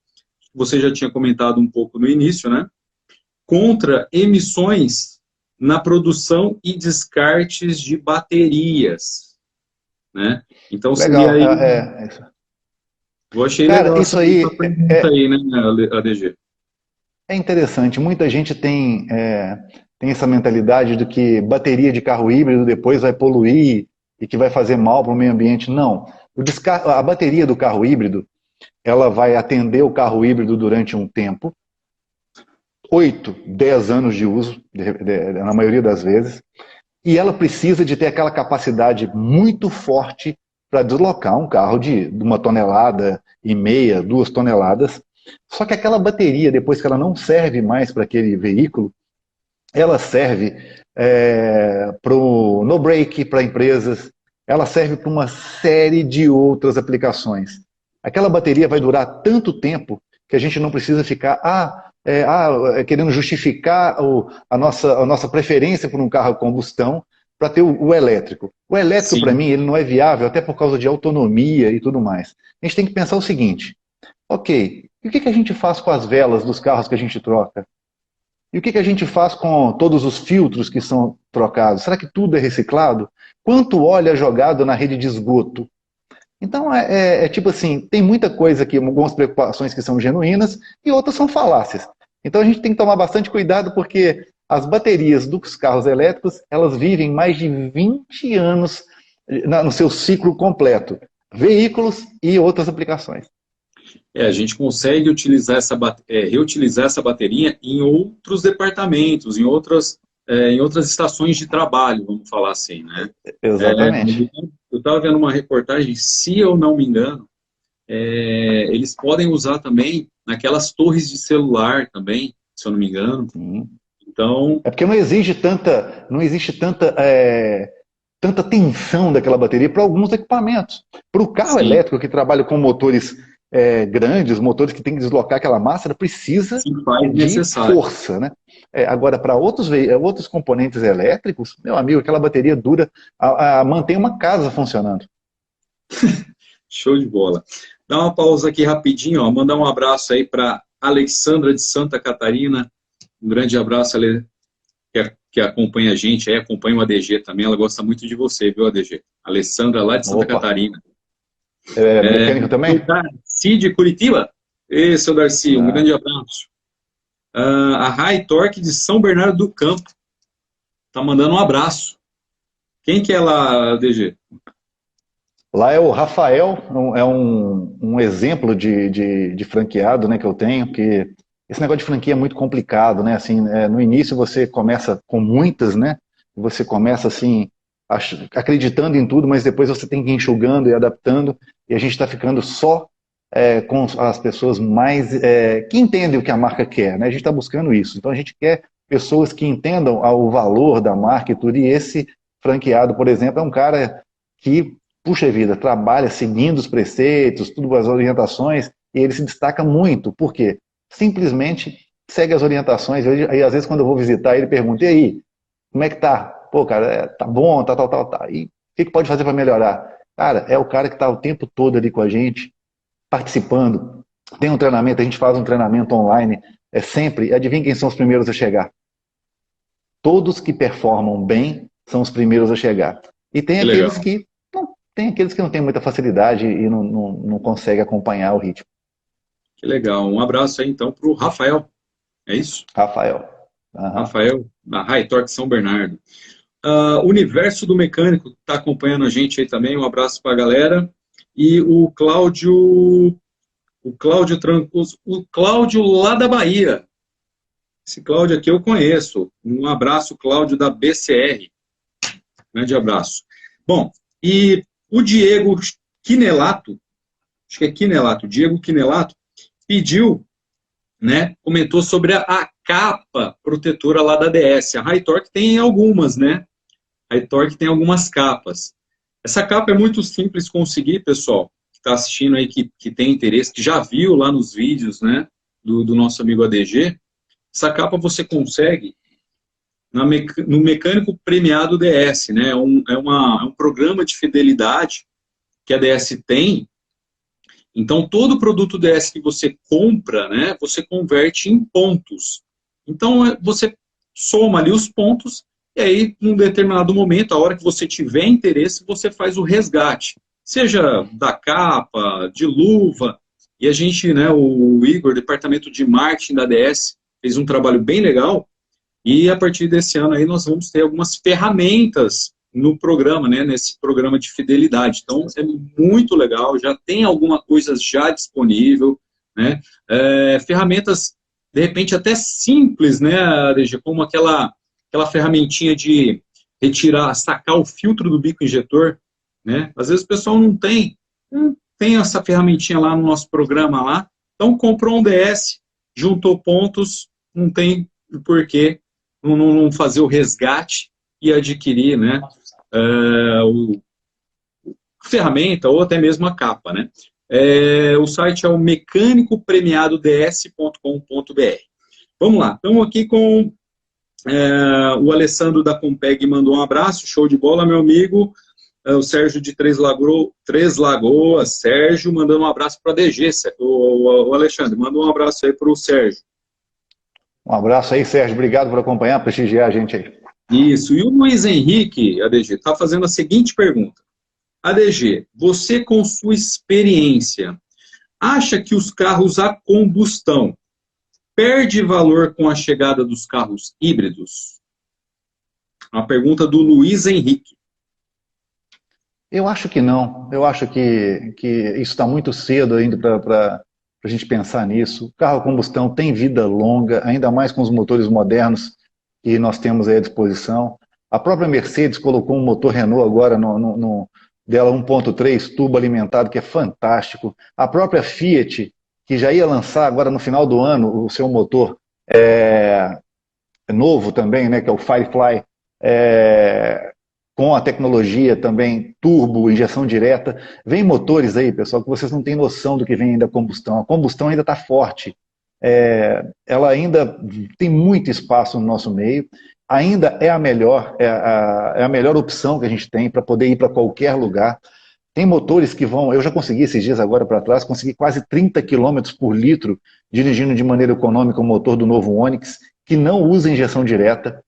você já tinha comentado um pouco no início, né? Contra emissões na produção e descartes de baterias, né? Então, legal, seria aí... Eu achei cara, legal isso aí essa pergunta aí, né, ADG? é interessante. Muita gente tem essa mentalidade de que bateria de carro híbrido depois vai poluir e que vai fazer mal para o meio ambiente. Não. A bateria do carro híbrido, ela vai atender o carro híbrido durante um tempo, 8, 10 anos de uso, na maioria das vezes, e ela precisa de ter aquela capacidade muito forte para deslocar um carro de 1,5 tonelada, 2 toneladas. Só que aquela bateria, depois que ela não serve mais para aquele veículo, ela serve no break para empresas, ela serve para uma série de outras aplicações. Aquela bateria vai durar tanto tempo que a gente não precisa ficar querendo justificar a nossa preferência por um carro a combustão para ter o elétrico. O elétrico, para mim, ele não é viável até por causa de autonomia e tudo mais. A gente tem que pensar o seguinte, ok, e o que a gente faz com as velas dos carros que a gente troca? E o que a gente faz com todos os filtros que são trocados? Será que tudo é reciclado? Quanto óleo é jogado na rede de esgoto? Então, tipo assim, tem muita coisa aqui, algumas preocupações que são genuínas e outras são falácias. Então, a gente tem que tomar bastante cuidado porque as baterias dos carros elétricos, elas vivem mais de 20 anos no seu ciclo completo. Veículos e outras aplicações. A gente consegue utilizar reutilizar essa bateria em outros departamentos, em outras estações de trabalho, vamos falar assim, né? Exatamente. Eu estava vendo uma reportagem, se eu não me engano, eles podem usar também naquelas torres de celular também, se eu não me engano. Sim. Então, porque não existe tanta tensão daquela bateria para alguns equipamentos. Para o carro elétrico que trabalha com motores grandes, motores que tem que deslocar aquela massa, precisa de força, né? Agora, para outros componentes elétricos, meu amigo, aquela bateria dura, mantém uma casa funcionando. Show de bola. Dá uma pausa aqui rapidinho, ó, mandar um abraço aí para Alexandra de Santa Catarina. Um grande abraço, que acompanha a gente, acompanha o ADG também, ela gosta muito de você, viu, ADG? Alessandra, lá de Santa Catarina. Mecânico também? O Darcy de Curitiba. Seu Darcy, um grande abraço. A High Torque de São Bernardo do Campo. Tá mandando um abraço. Quem que é lá, ADG? Lá é o Rafael, é um exemplo de franqueado, né, que eu tenho, que esse negócio de franquia é muito complicado, né? Assim, no início você começa com muitas, né? Você começa assim, acreditando em tudo, mas depois você tem que ir enxugando e adaptando, e a gente está ficando só com as pessoas mais que entendem o que a marca quer, né? A gente está buscando isso. Então a gente quer pessoas que entendam o valor da marca e tudo, e esse franqueado, por exemplo, é um cara que, puxa vida, trabalha seguindo os preceitos, tudo as orientações, e ele se destaca muito. Por quê? Simplesmente segue as orientações. Aí, às vezes, quando eu vou visitar, ele pergunta, e aí, como é que tá? Pô, cara, tá bom, tá. E o que pode fazer para melhorar? Cara, é o cara que está o tempo todo ali com a gente, participando. Tem um treinamento, a gente faz um treinamento online, sempre, adivinha quem são os primeiros a chegar? Todos que performam bem são os primeiros a chegar. E tem aqueles que não têm muita facilidade e não conseguem acompanhar o ritmo. Que legal. Um abraço aí, então, para o Rafael. É isso? Rafael. Rafael, da High Torque São Bernardo. Universo do Mecânico está acompanhando a gente aí também. Um abraço para a galera. E o Cláudio Trancos, o Cláudio lá da Bahia. Esse Cláudio aqui eu conheço. Um abraço, Cláudio, da BCR. Grande abraço. Bom, e o Diego Quinelato, acho que é Quinelato, Diego Quinelato, pediu, né, comentou sobre a capa protetora lá da DS. A High Torque tem algumas, né? A High Torque tem algumas capas. Essa capa é muito simples conseguir, pessoal, que está assistindo aí, que tem interesse, que já viu lá nos vídeos, né, do nosso amigo ADG. Essa capa você consegue no Mecânico Premiado DS, né? É um programa de fidelidade que a DS tem. Então, todo produto DS que você compra, né, você converte em pontos. Então, você soma ali os pontos, e aí, num determinado momento, a hora que você tiver interesse, você faz o resgate. Seja da capa, de luva, e a gente, né, o Igor, departamento de marketing da DS, fez um trabalho bem legal, e a partir desse ano aí nós vamos ter algumas ferramentas no programa, né, nesse programa de fidelidade. Então, é muito legal, já tem alguma coisa já disponível, né, ferramentas, de repente, até simples, né, ADG, como aquela ferramentinha de sacar o filtro do bico injetor, né, às vezes o pessoal não tem essa ferramentinha lá no nosso programa lá, então comprou um DS, juntou pontos, não tem porquê não fazer o resgate e adquirir, né, ferramenta ou até mesmo a capa, né. O site é o mecânicopremiadods.com.br. Vamos lá, estamos aqui com O Alessandro da Compeg mandou um abraço, show de bola, meu amigo. O Sérgio de Três Lagoas, Sérgio, mandando um abraço para a DG. O Alexandre, manda um abraço aí para o Sérgio. Um abraço aí, Sérgio. Obrigado por acompanhar, prestigiar a gente aí. Isso. E o Luiz Henrique, ADG, está fazendo a seguinte pergunta. ADG, você com sua experiência, acha que os carros a combustão perde valor com a chegada dos carros híbridos? Uma pergunta do Luiz Henrique. Eu acho que não. Eu acho que isso está muito cedo ainda para a gente pensar nisso. O carro a combustão tem vida longa, ainda mais com os motores modernos que nós temos aí à disposição. A própria Mercedes colocou um motor Renault agora dela 1.3 turbo alimentado, que é fantástico. A própria Fiat, que já ia lançar agora no final do ano o seu motor novo também, né, que é o Firefly, com a tecnologia também turbo, injeção direta. Vem motores aí, pessoal, que vocês não têm noção do que vem ainda a combustão. A combustão ainda está forte. Ela ainda tem muito espaço no nosso meio. Ainda é a melhor opção que a gente tem para poder ir para qualquer lugar. Tem motores que vão... Eu já consegui esses dias agora para trás, consegui quase 30 km por litro dirigindo de maneira econômica o motor do novo Onix, que não usa injeção direta.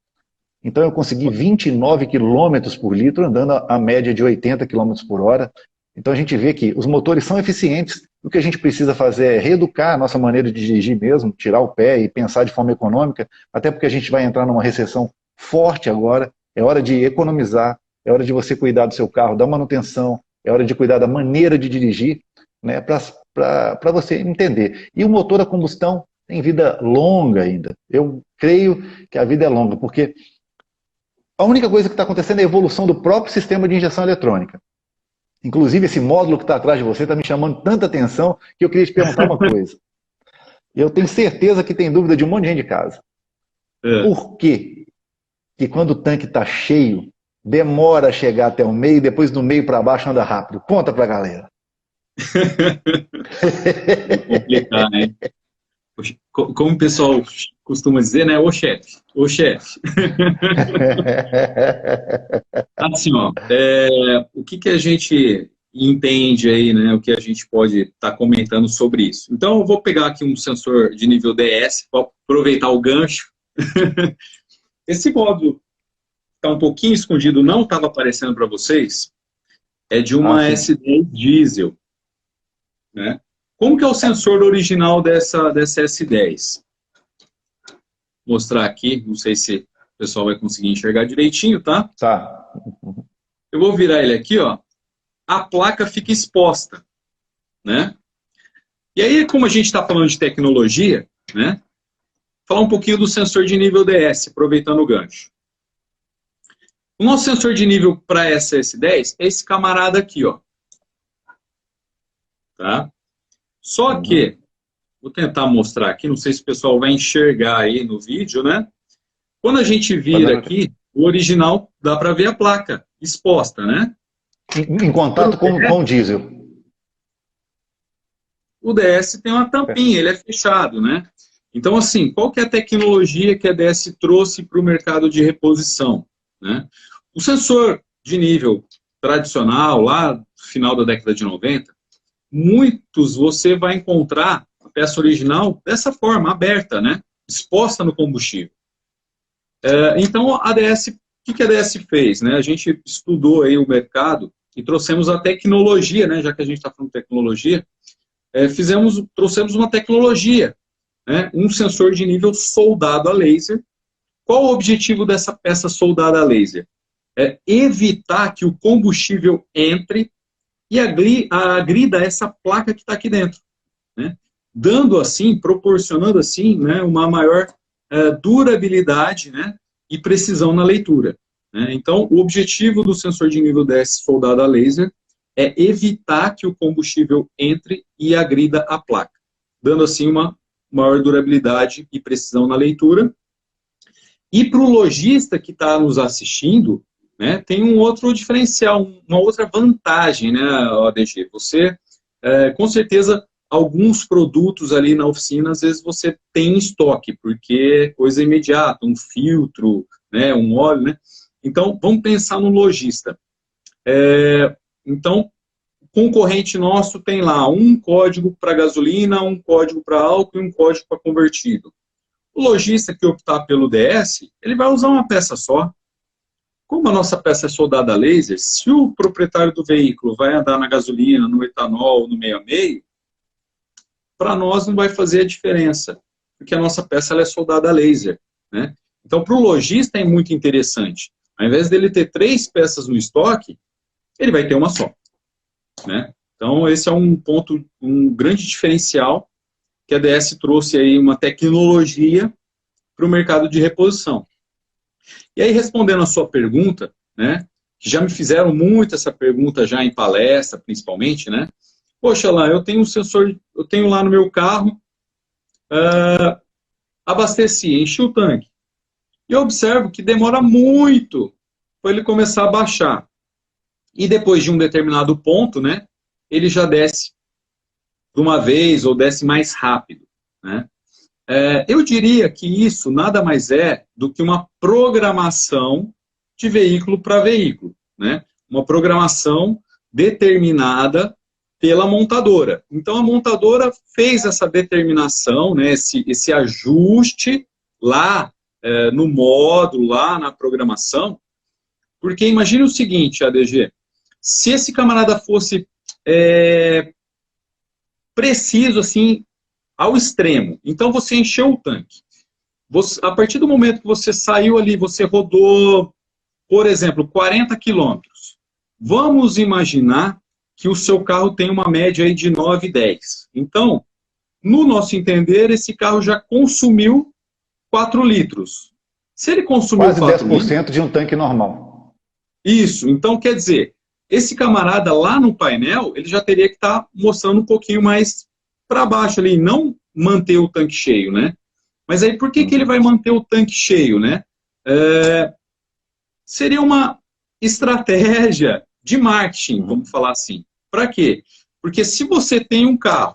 Então eu consegui 29 km por litro, andando a média de 80 km por hora. Então a gente vê que os motores são eficientes. O que a gente precisa fazer é reeducar a nossa maneira de dirigir mesmo, tirar o pé e pensar de forma econômica, até porque a gente vai entrar numa recessão forte agora. É hora de economizar, é hora de você cuidar do seu carro, da manutenção, é hora de cuidar da maneira de dirigir, né, para você entender. E o motor a combustão tem vida longa ainda. Eu creio que a vida é longa, porque a única coisa que está acontecendo é a evolução do próprio sistema de injeção eletrônica. Inclusive, esse módulo que está atrás de você está me chamando tanta atenção que eu queria te perguntar uma coisa. Eu tenho certeza que tem dúvida de um monte de gente de casa. Por que quando o tanque está cheio, demora a chegar até o meio e depois do meio para baixo anda rápido? Conta para a galera. É complicado, né? Como o pessoal costuma dizer, né? Ô chefe, ô chefe. Assim, ó, o que a gente entende aí, né? O que a gente pode estar comentando sobre isso. Então, eu vou pegar aqui um sensor de nível DS, para aproveitar o gancho. Esse módulo está um pouquinho escondido, não estava aparecendo para vocês, é de uma S10 diesel, né? Como que é o sensor original dessa S10? Vou mostrar aqui, não sei se o pessoal vai conseguir enxergar direitinho, tá? Tá. Eu vou virar ele aqui, ó. A placa fica exposta, né? E aí, como a gente está falando de tecnologia, né? Falar um pouquinho do sensor de nível DS, aproveitando o gancho. O nosso sensor de nível para essa S10 é esse camarada aqui, ó. Tá? Só que, vou tentar mostrar aqui, não sei se o pessoal vai enxergar aí no vídeo, né? Quando a gente vira aqui, o original, dá para ver a placa exposta, né? Em contato com o diesel. O DS tem uma tampinha, ele é fechado, né? Então, assim, qual que é a tecnologia que a DS trouxe para o mercado de reposição, né? O sensor de nível tradicional, lá no final da década de 90, muitos você vai encontrar a peça original dessa forma, aberta, né? Exposta no combustível. Então, a DS, o que a DS fez, né? A gente estudou aí o mercado e trouxemos a tecnologia, né? Já que a gente está falando de tecnologia, trouxemos uma tecnologia, né? Um sensor de nível soldado a laser. Qual o objetivo dessa peça soldada a laser? É evitar que o combustível entre e agrida essa placa que está aqui dentro, né? Dando assim, proporcionando assim, né, uma maior durabilidade, né, e precisão na leitura, né? Então, o objetivo do sensor de nível DS soldado a laser é evitar que o combustível entre e agrida a placa, dando assim uma maior durabilidade e precisão na leitura. E para o lojista que está nos assistindo, né, tem um outro diferencial, uma outra vantagem, né, ADG? Você, com certeza, alguns produtos ali na oficina, às vezes você tem em estoque, porque é coisa imediata, um filtro, né, um óleo, né? Então, vamos pensar no lojista. Então, o concorrente nosso tem lá um código para gasolina, um código para álcool e um código para convertido. O lojista que optar pelo DS, ele vai usar uma peça só. Como a nossa peça é soldada a laser, se o proprietário do veículo vai andar na gasolina, no etanol, no meio a meio, para nós não vai fazer a diferença, porque a nossa peça ela é soldada a laser, né? Então, para o lojista é muito interessante. Ao invés dele ter 3 peças no estoque, ele vai ter uma só, né? Então, esse é um ponto, um grande diferencial que a DS trouxe aí uma tecnologia para o mercado de reposição. E aí, respondendo a sua pergunta, né, que já me fizeram muito essa pergunta já em palestra, principalmente, né? Poxa, lá, eu tenho um sensor, eu tenho lá no meu carro, abasteci, enchi o tanque. E eu observo que demora muito para ele começar a baixar. E depois de um determinado ponto, né, ele já desce de uma vez ou desce mais rápido, né? Eu diria que isso nada mais é do que uma programação de veículo para veículo, né? Uma programação determinada pela montadora. Então, a montadora fez essa determinação, né, esse ajuste lá no módulo, lá na programação, porque imagine o seguinte, ADG, se esse camarada fosse preciso, assim, ao extremo. Então, você encheu o tanque. A partir do momento que você saiu ali, você rodou, por exemplo, 40 quilômetros. Vamos imaginar que o seu carro tem uma média aí de 9, 10. Então, no nosso entender, esse carro já consumiu 4 litros. Se ele consumiu Quase 4 10% litros... de um tanque normal. Isso. Então, quer dizer, esse camarada lá no painel, ele já teria que estar mostrando um pouquinho mais para baixo ali, não manter o tanque cheio, né? Mas aí, por que ele vai manter o tanque cheio, né? Seria uma estratégia de marketing, vamos falar assim. Para quê? Porque se você tem um carro,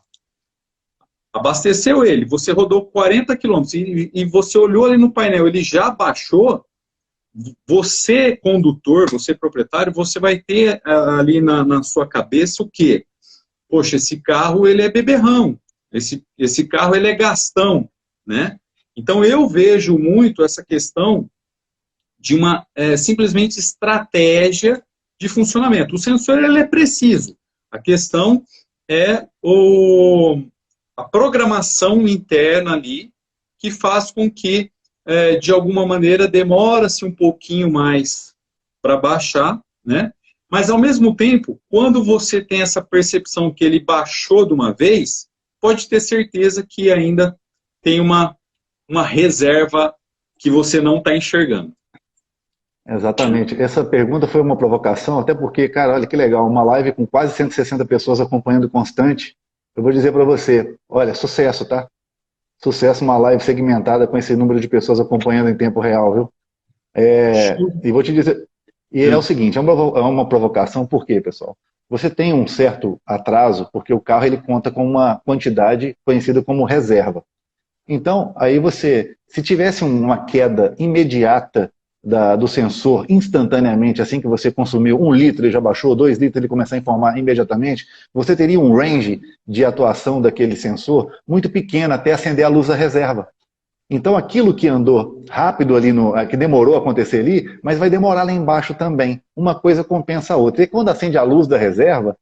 abasteceu ele, você rodou 40 quilômetros e você olhou ali no painel, ele já baixou, você, condutor, você, proprietário, você vai ter ali na sua cabeça o quê? Poxa, esse carro, ele é beberrão. Esse carro, ele é gastão, né? Então, eu vejo muito essa questão de uma, simplesmente, estratégia de funcionamento. O sensor, ele é preciso. A questão é a programação interna ali, que faz com que, de alguma maneira, demora-se um pouquinho mais para baixar, né? Mas, ao mesmo tempo, quando você tem essa percepção que ele baixou de uma vez, pode ter certeza que ainda tem uma reserva que você não está enxergando. Exatamente. Essa pergunta foi uma provocação, até porque, cara, olha que legal, uma live com quase 160 pessoas acompanhando constante. Eu vou dizer para você, olha, sucesso, tá? Sucesso, uma live segmentada com esse número de pessoas acompanhando em tempo real, viu? E vou te dizer, e é o seguinte, é uma provocação, por quê, pessoal? Você tem um certo atraso, porque o carro ele conta com uma quantidade conhecida como reserva. Então, aí você, se tivesse uma queda imediata do sensor, instantaneamente, assim que você consumiu 1 litro ele já baixou, 2 litros ele começar a informar imediatamente, você teria um range de atuação daquele sensor muito pequeno até acender a luz da reserva. Então, aquilo que andou rápido ali, que demorou a acontecer ali, mas vai demorar lá embaixo também. Uma coisa compensa a outra. E quando acende a luz da reserva,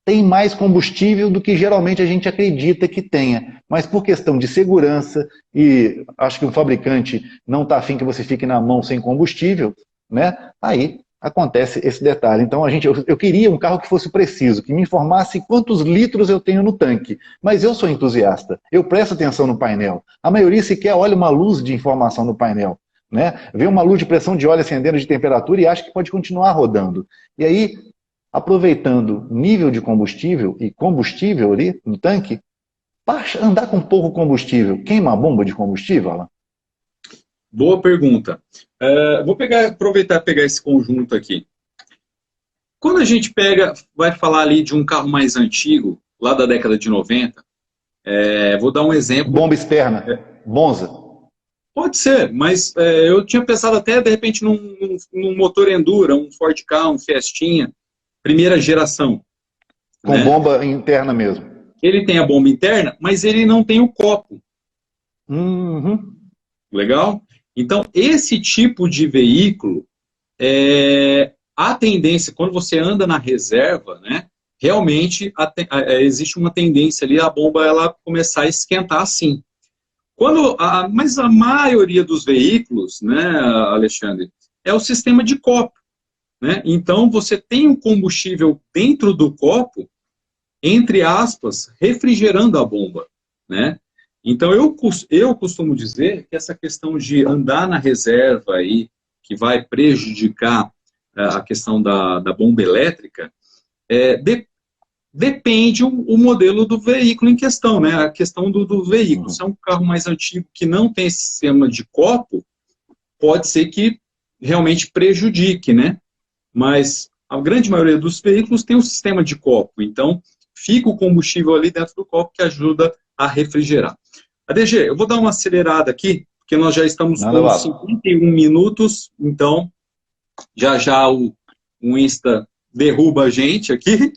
tem mais combustível do que geralmente a gente acredita que tenha. Mas por questão de segurança, e acho que o fabricante não está afim que você fique na mão sem combustível, né? Aí acontece esse detalhe. Então eu queria um carro que fosse preciso, que me informasse quantos litros eu tenho no tanque. Mas eu sou entusiasta, eu presto atenção no painel. A maioria sequer olha uma luz de informação no painel, né? Vê uma luz de pressão de óleo acendendo, de temperatura, e acha que pode continuar rodando. E aí, aproveitando nível de combustível e combustível ali no tanque, andar com pouco combustível, queima a bomba de combustível, Alan? Boa pergunta. Vou aproveitar e pegar esse conjunto aqui. Quando a gente vai falar ali de um carro mais antigo, lá da década de 90, Vou dar um exemplo. Bomba externa, Bonza. Pode ser, mas eu tinha pensado até, de repente, num motor Endura, um Ford Ka, um Fiestinha, primeira geração. Com né? bomba interna mesmo. Ele tem a bomba interna, mas ele não tem o copo. Uhum. Legal? Então, esse tipo de veículo, a tendência, quando você anda na reserva, né, realmente existe uma tendência ali, a bomba ela começar a esquentar assim. Mas a maioria dos veículos, né, Alexandre, é o sistema de copo. Né? Então, você tem o combustível dentro do copo, entre aspas, refrigerando a bomba. Né? Então, eu costumo dizer que essa questão de andar na reserva, aí, que vai prejudicar a questão da bomba elétrica, depende o modelo do veículo em questão, né? A questão do veículo. Se é um carro mais antigo que não tem esse sistema de copo, pode ser que realmente prejudique, né? Mas a grande maioria dos veículos tem um sistema de copo, então fica o combustível ali dentro do copo que ajuda a refrigerar. ADG, eu vou dar uma acelerada aqui, porque nós já estamos com 51 minutos, então já o Insta derruba a gente aqui.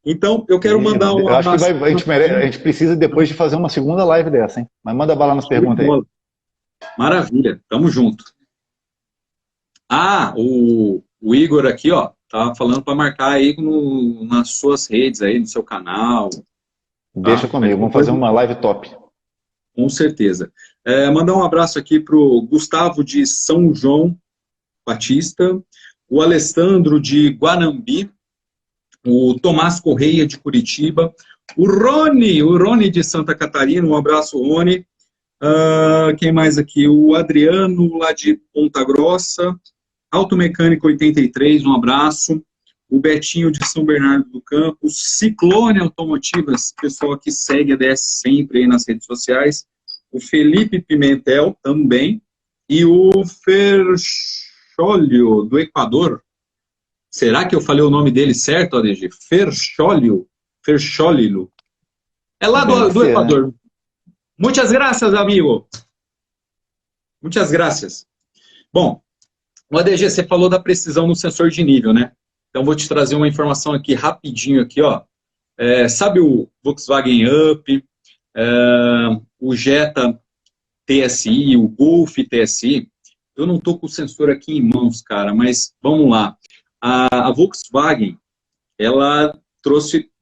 Então, eu quero mandar um abraço. Acho que a gente precisa depois de fazer uma segunda live dessa, hein? Mas manda bala nas perguntas aí. Maravilha, tamo junto. O Igor aqui, ó, tá falando para marcar aí nas suas redes aí, no seu canal. Deixa comigo, vamos fazer uma live top. Com certeza. Mandar um abraço aqui pro Gustavo de São João Batista, o Alessandro de Guanambi, o Tomás Correia de Curitiba, o Rony de Santa Catarina, um abraço, Rony. Quem mais aqui? O Adriano, lá de Ponta Grossa, Automecânico 83, um abraço. O Betinho de São Bernardo do Campo, Ciclone Automotivas, pessoal que segue a DS sempre aí nas redes sociais. O Felipe Pimentel também. E o Fercholio, do Equador. Será que eu falei o nome dele certo, ADG? Fercholio. É lá do Equador. Né? Muitas graças, amigo. Muitas graças. Bom, o ADG, você falou da precisão no sensor de nível, né? Então, vou te trazer uma informação aqui, rapidinho aqui, ó. Sabe o Volkswagen Up, o Jetta TSI, o Golf TSI? Eu não estou com o sensor aqui em mãos, cara, mas vamos lá. A Volkswagen, ela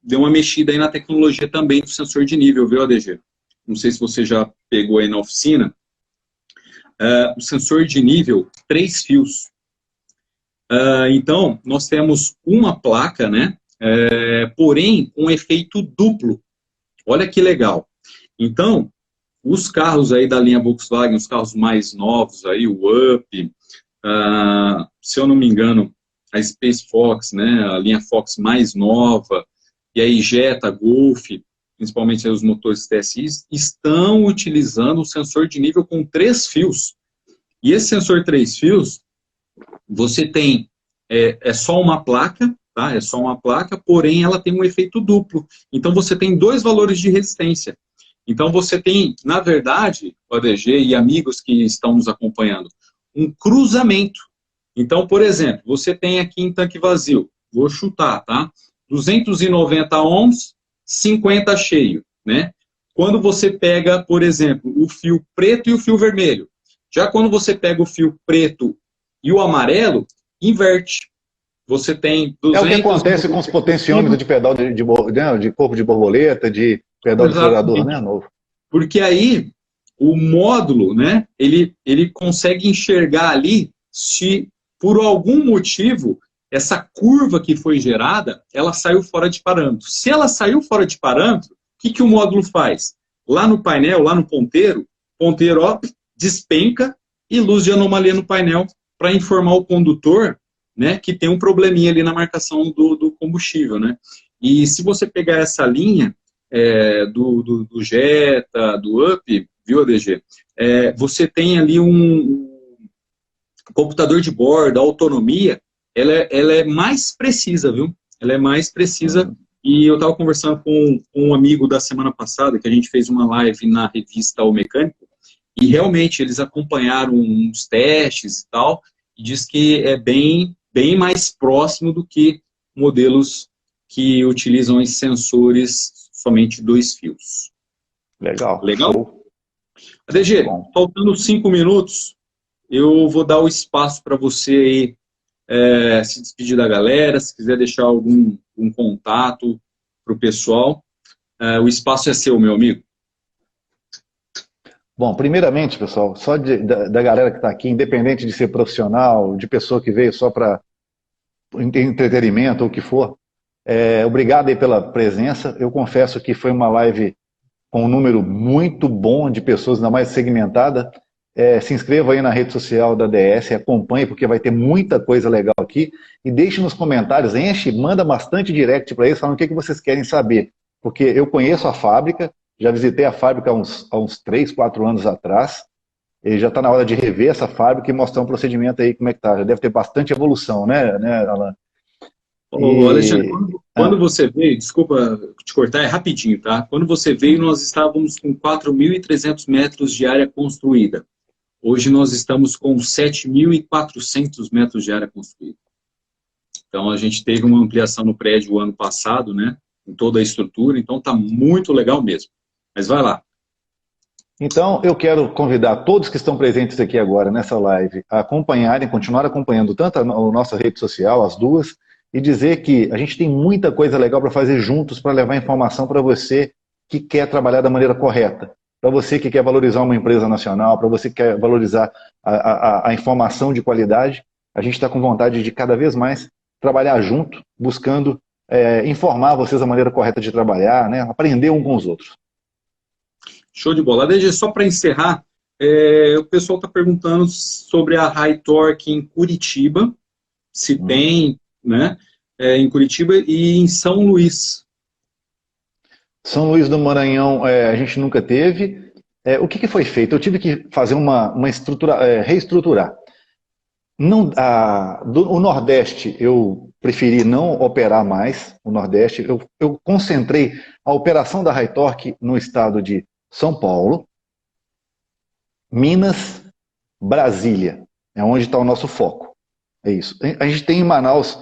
deu uma mexida aí na tecnologia também do sensor de nível, viu, ADG? Não sei se você já pegou aí na oficina. O sensor de nível, 3 fios. Então, nós temos uma placa, né? Porém, com efeito duplo. Olha que legal. Então, os carros aí da linha Volkswagen, os carros mais novos aí, o Up, se eu não me engano, a Space Fox, né? A linha Fox mais nova, e aí Jetta, Golf, principalmente aí os motores TSI, estão utilizando o sensor de nível com 3 fios. E esse sensor 3 fios, você tem, só uma placa, tá? É só uma placa, porém ela tem um efeito duplo. Então você tem 2 valores de resistência. Então você tem, na verdade, o ADG e amigos que estão nos acompanhando, um cruzamento. Então, por exemplo, você tem aqui em tanque vazio, vou chutar, tá? 290 ohms, 50 cheio, né? Quando você pega, por exemplo, o fio preto e o fio vermelho, já quando você pega o fio preto e o amarelo, inverte. Você tem 200... o que acontece com os potenciômetros de pedal de corpo de borboleta, de pedal de acelerador, né, novo. Porque aí, o módulo, né, ele consegue enxergar ali se, por algum motivo, essa curva que foi gerada, ela saiu fora de parâmetro. Se ela saiu fora de parâmetro, o que o módulo faz? Lá no painel, lá no ponteiro, ó, despenca e luz de anomalia no painel para informar o condutor, né, que tem um probleminha ali na marcação do combustível, né? E se você pegar essa linha do Jetta, do Up, viu, ADG? Você tem ali um computador de bordo, a autonomia, ela é mais precisa, viu? Ela é mais precisa E eu estava conversando com um amigo da semana passada, que a gente fez uma live na revista O Mecânico, e realmente eles acompanharam uns testes e tal, e diz que é bem mais próximo do que modelos que utilizam esses sensores somente 2 fios. Legal. Legal? Show. ADG, Bom. faltando 5 minutos, eu vou dar o espaço para você aí se despedir da galera, se quiser deixar algum contato para o pessoal. O espaço é seu, meu amigo. Bom, primeiramente, pessoal, só da galera que está aqui, independente de ser profissional, de pessoa que veio só para entretenimento ou o que for, obrigado aí pela presença. Eu confesso que foi uma live com um número muito bom de pessoas, ainda mais segmentada. Se inscreva aí na rede social da DS, acompanhe, porque vai ter muita coisa legal aqui. E deixe nos comentários, manda bastante direct para eles, falando o que vocês querem saber. Porque eu conheço a fábrica, já visitei a fábrica há uns 3, 4 anos atrás, e já está na hora de rever essa fábrica e mostrar um procedimento aí, como é que tá. Já deve ter bastante evolução, né Alan? Alexandre, quando você veio, desculpa te cortar, é rapidinho, tá? Quando você veio, nós estávamos com 4.300 metros de área construída. Hoje nós estamos com 7.400 metros de área construída. Então, a gente teve uma ampliação no prédio o ano passado, né? Em toda a estrutura, então está muito legal mesmo. Mas vai lá. Então, eu quero convidar todos que estão presentes aqui agora nessa live a acompanharem, continuar acompanhando tanto a nossa rede social, as duas, e dizer que a gente tem muita coisa legal para fazer juntos, para levar informação para você que quer trabalhar da maneira correta, para você que quer valorizar uma empresa nacional, para você que quer valorizar a informação de qualidade. A gente está com vontade de cada vez mais trabalhar junto, buscando informar vocês a maneira correta de trabalhar, né? Aprender um com os outros. Show de bola. Desde só para encerrar, o pessoal está perguntando sobre a High Torque em Curitiba, se tem, né, em Curitiba e em São Luís. São Luís do Maranhão a gente nunca teve. O que foi feito? Eu tive que fazer uma estrutura, reestruturar. O Nordeste eu preferi não operar mais, o Nordeste. Eu concentrei a operação da High Torque no estado de São Paulo, Minas, Brasília. É onde está o nosso foco. É isso. A gente tem em Manaus,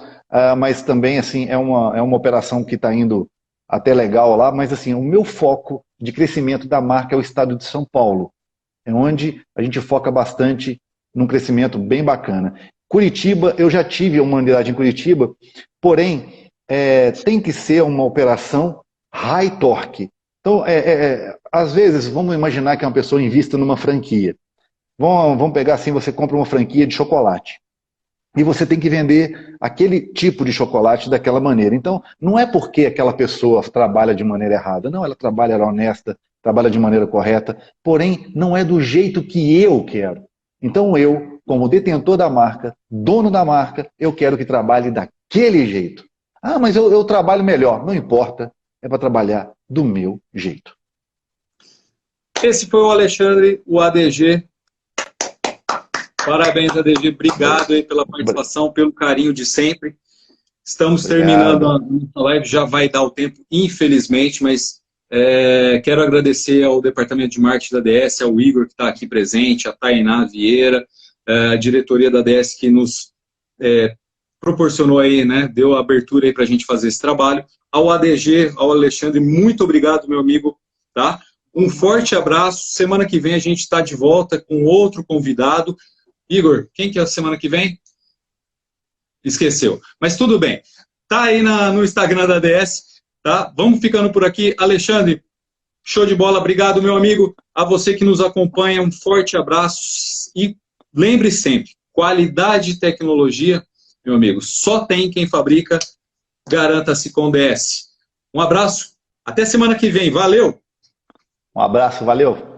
mas também assim, é uma operação que está indo até legal lá, mas assim, o meu foco de crescimento da marca é o estado de São Paulo. É onde a gente foca bastante num crescimento bem bacana. Curitiba, eu já tive uma unidade em Curitiba, porém, tem que ser uma operação high torque. Então, às vezes, vamos imaginar que uma pessoa invista numa franquia. Vamos pegar assim, você compra uma franquia de chocolate. E você tem que vender aquele tipo de chocolate daquela maneira. Então, não é porque aquela pessoa trabalha de maneira errada. Não, ela trabalha honesta, trabalha de maneira correta, porém, não é do jeito que eu quero. Então, eu, como detentor da marca, dono da marca, eu quero que trabalhe daquele jeito. Ah, mas eu trabalho melhor. Não importa, é para trabalhar do meu jeito. Esse foi o Alexandre, o ADG. Parabéns, ADG. Obrigado aí pela participação, pelo carinho de sempre. Estamos terminando a nossa live, já vai dar o tempo, infelizmente, mas quero agradecer ao Departamento de Marketing da DS, ao Igor, que está aqui presente, a Tainá Vieira, a diretoria da DS que nos proporcionou aí, né, deu a abertura aí para a gente fazer esse trabalho. Ao ADG, ao Alexandre, muito obrigado, meu amigo, tá? Um forte abraço. Semana que vem a gente está de volta com outro convidado. Igor, quem que é a semana que vem? Esqueceu. Mas tudo bem. Tá aí no Instagram da DS, tá? Vamos ficando por aqui. Alexandre, show de bola. Obrigado, meu amigo. A você que nos acompanha, um forte abraço. E lembre sempre, qualidade e tecnologia, meu amigo, só tem quem fabrica. Garanta-se com DS. Um abraço. Até semana que vem. Valeu! Um abraço, valeu!